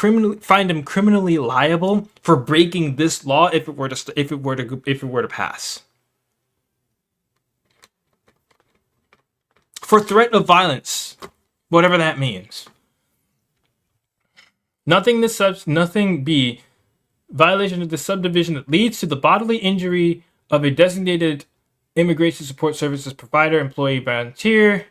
criminally liable for breaking this law if it were to pass. For threat of violence, whatever that means. Nothing B, violation of the subdivision that leads to the bodily injury of a designated immigration support services provider, employee, volunteer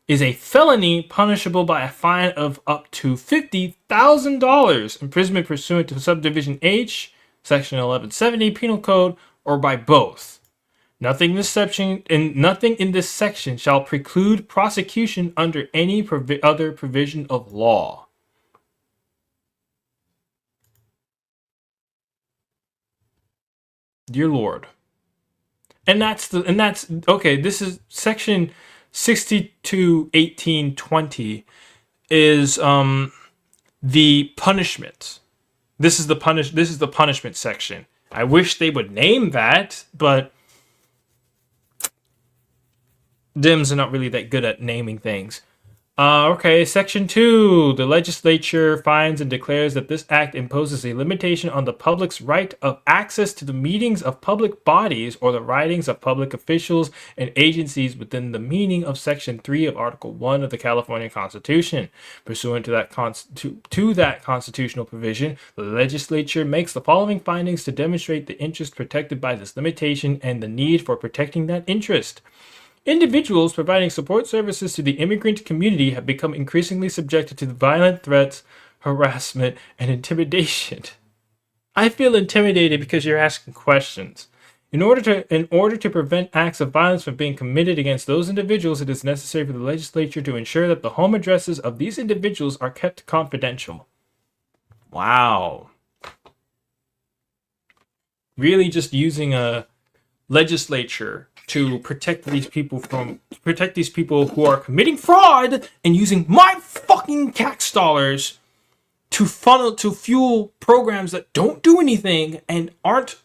is a felony punishable by a fine of up to $50,000, imprisonment pursuant to subdivision H, section 1170 penal code, or by both. Nothing in this section shall preclude prosecution under any other provision of law. Dear Lord. And that's okay, this is section 62:18:20 is the punishment. This is the punishment section. I wish they would name that, but Dems are not really that good at naming things. Okay, section 2. The legislature finds and declares that this act imposes a limitation on the public's right of access to the meetings of public bodies or the writings of public officials and agencies within the meaning of section 3 of Article 1 of the California Constitution. Pursuant to that constitutional provision, the legislature makes the following findings to demonstrate the interest protected by this limitation and the need for protecting that interest. Individuals providing support services to the immigrant community have become increasingly subjected to violent threats, harassment, and intimidation. I feel intimidated because you're asking questions. In order to prevent acts of violence from being committed against those individuals, it is necessary for the legislature to ensure that the home addresses of these individuals are kept confidential. Wow. Really just using a legislature to protect these people who are committing fraud and using my fucking tax dollars to fuel programs that don't do anything and aren't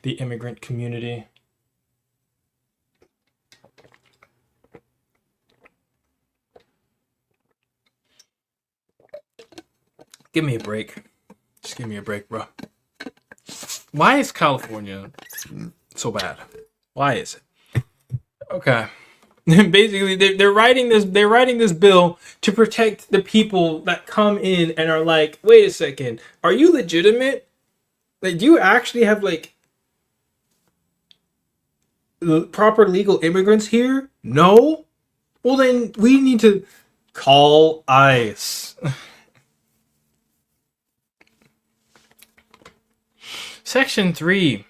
the immigrant community. Give me a break. Just give me a break, bro. Why is California so bad? Why is it? Okay. Basically, they're writing this bill to protect the people that come in and are like, wait a second, are you legitimate? Like, do you actually have like proper legal immigrants here? No? Well, then we need to call ICE. Section 3.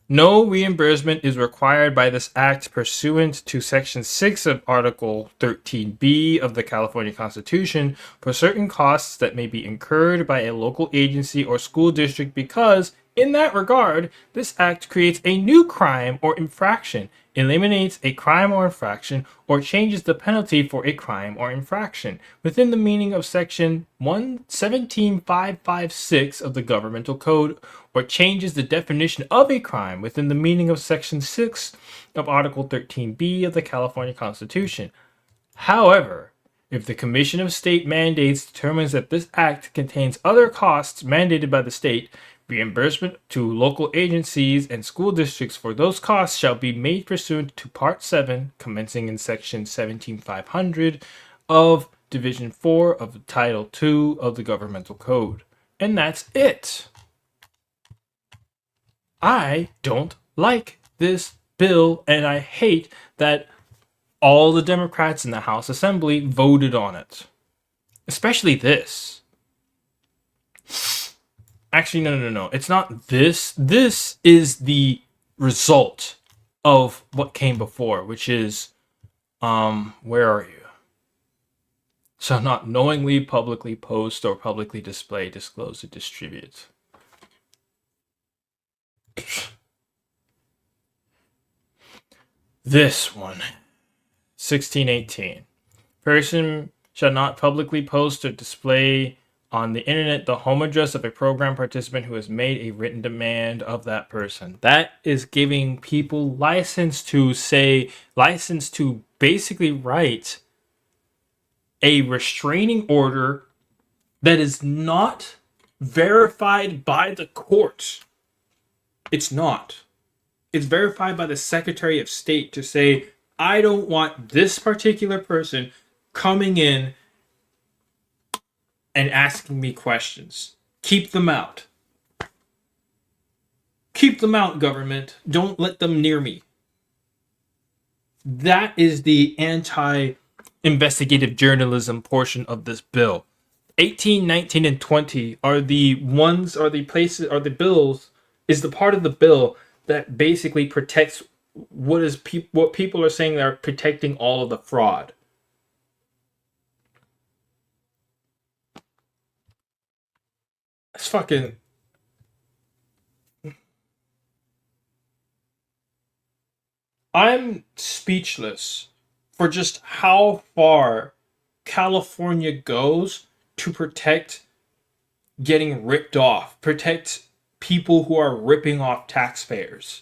No reimbursement is required by this act pursuant to Section 6 of Article 13B of the California Constitution for certain costs that may be incurred by a local agency or school district because, in that regard, this act creates a new crime or infraction, eliminates a crime or infraction, or changes the penalty for a crime or infraction within the meaning of Section 17556 of the Governmental Code, or changes the definition of a crime within the meaning of Section 6 of Article 13B of the California Constitution. However, if the Commission of State Mandates determines that this act contains other costs mandated by the state, reimbursement to local agencies and school districts for those costs shall be made pursuant to Part 7, commencing in Section 17500 of Division 4 of Title 2 of the Governmental Code. And that's it. I don't like this bill, and I hate that all the Democrats in the House Assembly voted on it. Especially this. Actually, no. It's not this. This is the result of what came before, which is, where are you? So not knowingly publicly post or publicly display, disclose, or distribute. This one, 1618. Person shall not publicly post or display on the internet the home address of a program participant who has made a written demand of that person. That is giving people license to basically write a restraining order that is not verified by the court. It's not. It's verified by the Secretary of State to say, I don't want this particular person coming in and asking me questions. Keep them out. Keep them out, government. Don't let them near me. That is the anti-investigative journalism portion of this bill. 18, 19, and 20 are the bills, is the part of the bill that basically protects what people are saying they're protecting all of the fraud. It's fucking. I'm speechless for just how far California goes to protect getting ripped off, protect people who are ripping off taxpayers.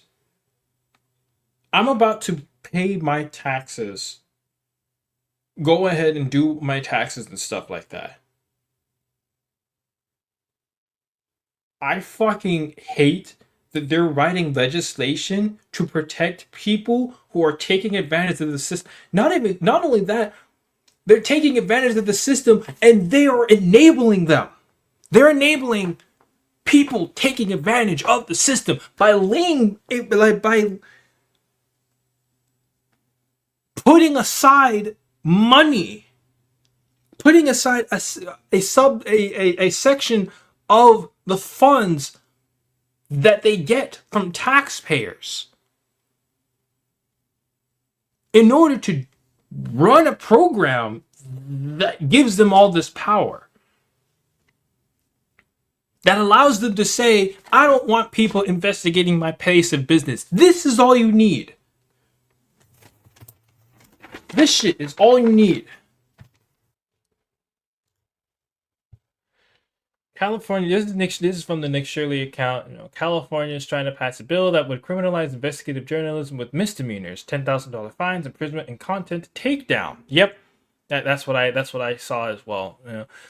I'm about to pay my taxes, go ahead and do my taxes and stuff like that. I fucking hate that they're writing legislation to protect people who are taking advantage of the system. Not only that, they're taking advantage of the system and they are enabling them. They're enabling people taking advantage of the system by putting aside money, putting aside a section of the funds that they get from taxpayers in order to run a program that gives them all this power, that allows them to say, I don't want people investigating my place of business. This is all you need. This shit is all you need. California, this is from the Nick Shirley account. California is trying to pass a bill that would criminalize investigative journalism with misdemeanors, $10,000 fines, imprisonment, and content takedown. Yep, that's what I saw as well.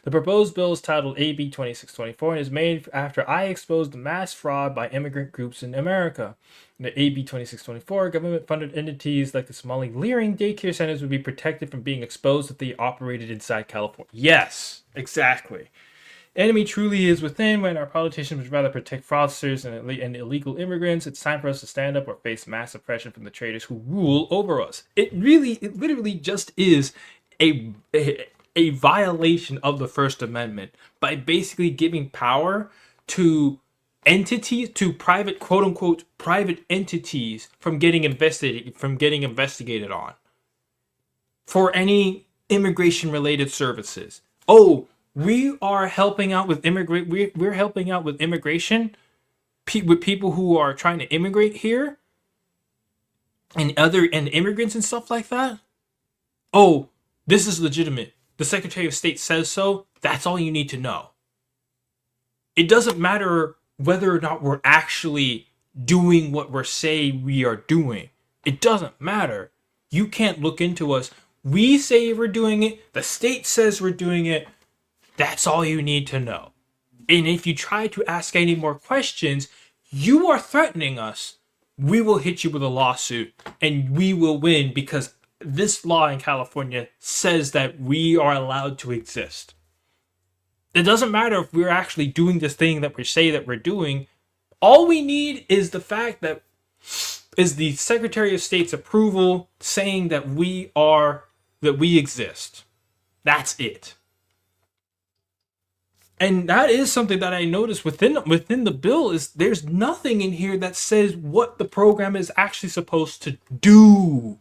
The proposed bill is titled AB 2624 and is made after I exposed the mass fraud by immigrant groups in America. The AB 2624, government-funded entities like the Somali Leering daycare centers would be protected from being exposed if they operated inside California. Yes, exactly. Enemy truly is within. When our politicians would rather protect fraudsters and illegal immigrants, it's time for us to stand up or face mass oppression from the traitors who rule over us. It literally just is a violation of the First Amendment by basically giving power to entities, to private, quote unquote, private entities from getting investigated on for any immigration related services. Oh, we are helping out with we're helping out with immigration, with people who are trying to immigrate here, and immigrants and stuff like that. Oh, this is legitimate. The Secretary of State says so. That's all you need to know. It doesn't matter whether or not we're actually doing what we're saying we are doing. It doesn't matter. You can't look into us. We say we're doing it. The state says we're doing it. That's all you need to know. And if you try to ask any more questions, you are threatening us. We will hit you with a lawsuit and we will win because this law in California says that we are allowed to exist. It doesn't matter if we're actually doing this thing that we say that we're doing. All we need is the fact that is the Secretary of State's approval saying that we exist. That's it. And that is something that I noticed within the bill is there's nothing in here that says what the program is actually supposed to do.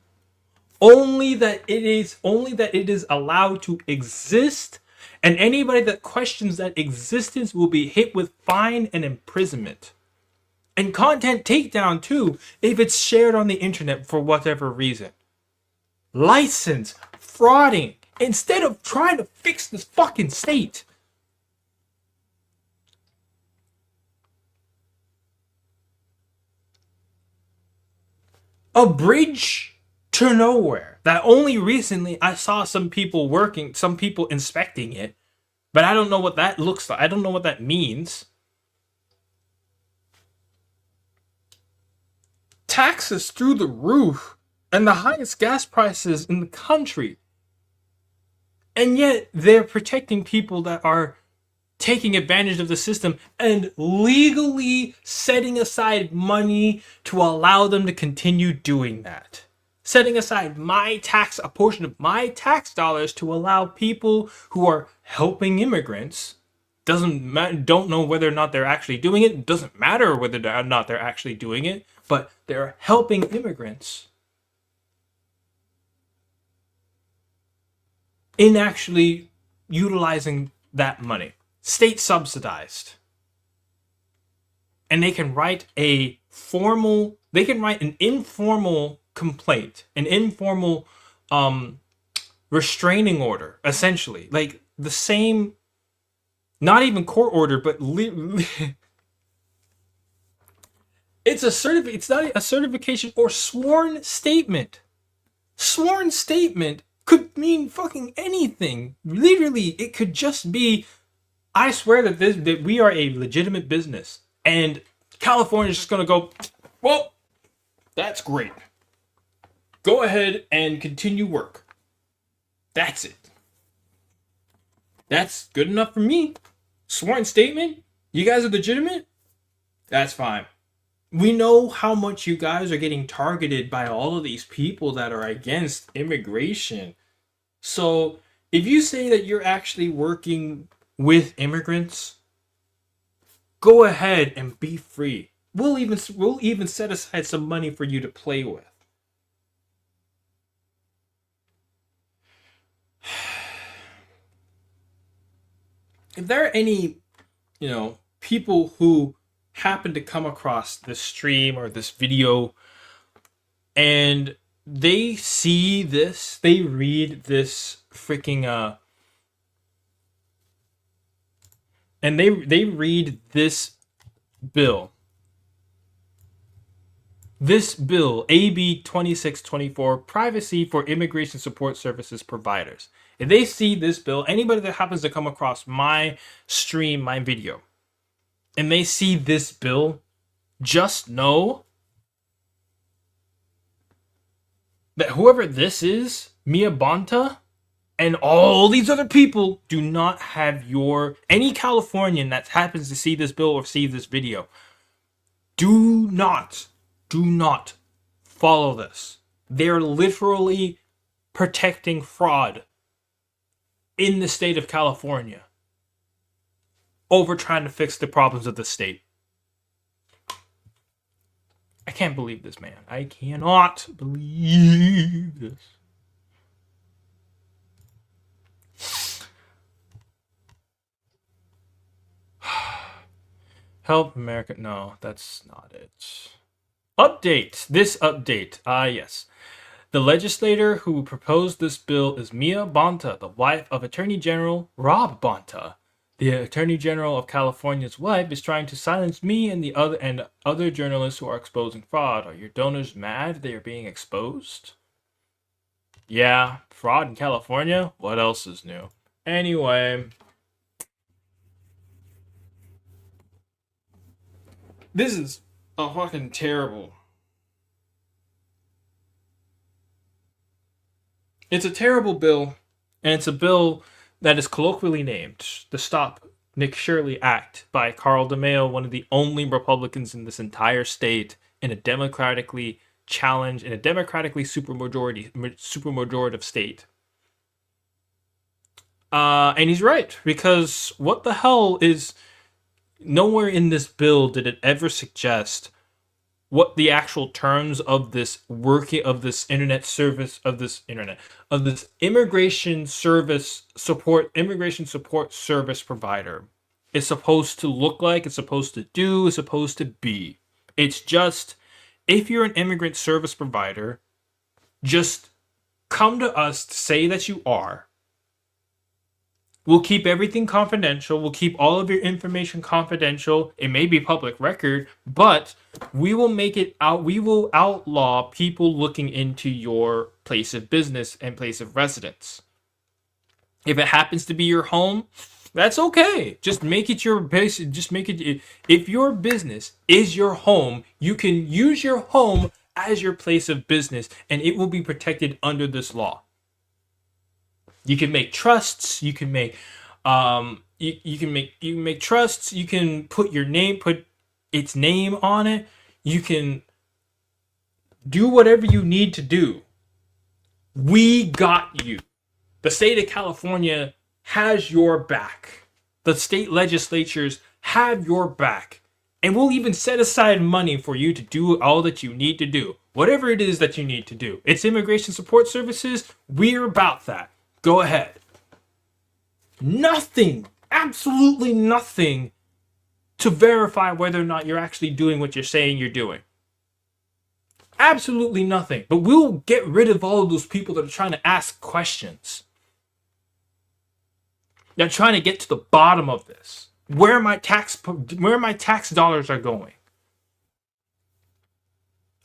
Only that it is allowed to exist, and anybody that questions that existence will be hit with fine and imprisonment. And content takedown too if it's shared on the internet for whatever reason. License, frauding, instead of trying to fix this fucking state. A bridge to nowhere that only recently I saw some people inspecting it, but I don't know what that looks like. I don't know what that means. Taxes through the roof and the highest gas prices in the country. And yet they're protecting people that are taking advantage of the system and legally setting aside money to allow them to continue doing that. Setting aside a portion of my tax dollars to allow people who are helping immigrants. Don't know whether or not they're actually doing it. Doesn't matter whether or not they're actually doing it, but they're helping immigrants in actually utilizing that money. State subsidized. And they can write an informal complaint, an informal restraining order, essentially. Like the same, not even court order, but it's not a certification or sworn statement. Sworn statement could mean fucking anything. Literally, it could just be, I swear that we are a legitimate business, and California's just gonna go, well, that's great. Go ahead and continue work. That's it. That's good enough for me. Sworn statement? You guys are legitimate? That's fine. We know how much you guys are getting targeted by all of these people that are against immigration. So if you say that you're actually working with immigrants, go ahead and be free. We'll even set aside some money for you to play with. If there are any, people who happen to come across this stream or this video and they see this, they read this freaking and they read this bill. This bill, AB 2624, Privacy for Immigration Support Services Providers. If they see this bill, anybody that happens to come across my stream, my video, and they see this bill, just know that whoever this is, Mia Bonta, and all these other people do not have any Californian that happens to see this bill or see this video. Do not follow this. They're literally protecting fraud in the state of California over trying to fix the problems of the state. I can't believe this, man. I cannot believe this. Help America. No, that's not it. Update. This update. Yes. The legislator who proposed this bill is Mia Bonta, the wife of Attorney General Rob Bonta. The Attorney General of California's wife is trying to silence me and other journalists who are exposing fraud. Are your donors mad they are being exposed? Yeah, fraud in California? What else is new? Anyway, this is a fucking terrible. It's a terrible bill, and it's a bill that is colloquially named the Stop Nick Shirley Act by Carl DeMaio, one of the only Republicans in this entire state in a democratically supermajority state. And he's right, because what the hell is, nowhere in this bill did it ever suggest what the actual terms of this internet service, of this immigration support service provider is supposed to look like, it's supposed to do, it's supposed to be. It's just, if you're an immigrant service provider, just come to us to say that you are. We'll keep everything confidential. We'll keep all of your information confidential. It may be public record, but we will make it out. We will outlaw people looking into your place of business and place of residence. If it happens to be your home, that's okay. Just make it your base. Just make it. If your business is your home, you can use your home as your place of business, and it will be protected under this law. You can make trusts. You can make, you can make trusts. You can put its name on it. You can do whatever you need to do. We got you. The state of California has your back. The state legislatures have your back. And we'll even set aside money for you to do all that you need to do. Whatever it is that you need to do. It's immigration support services. We're about that. Go ahead. Nothing, absolutely nothing to verify whether or not you're actually doing what you're saying you're doing. Absolutely nothing. But we'll get rid of all of those people that are trying to ask questions. They're trying to get to the bottom of this. Where my tax dollars are going.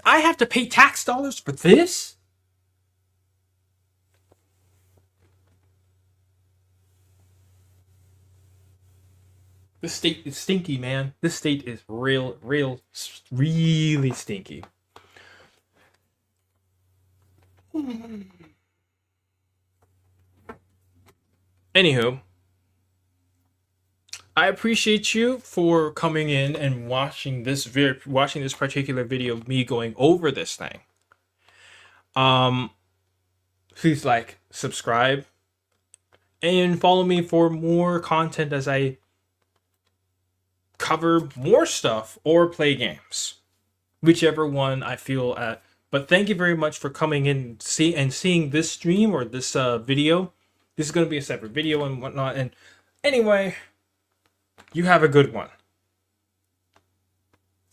I have to pay tax dollars for this? This state is stinky, man. This state is really stinky. Anywho, I appreciate you for coming in and watching this particular video of me going over this thing. Please like, subscribe, and follow me for more content as I cover more stuff or play games, whichever one I feel at. But thank you very much for coming in and seeing this stream or this video. This is going to be a separate video and whatnot. And anyway, you have a good one.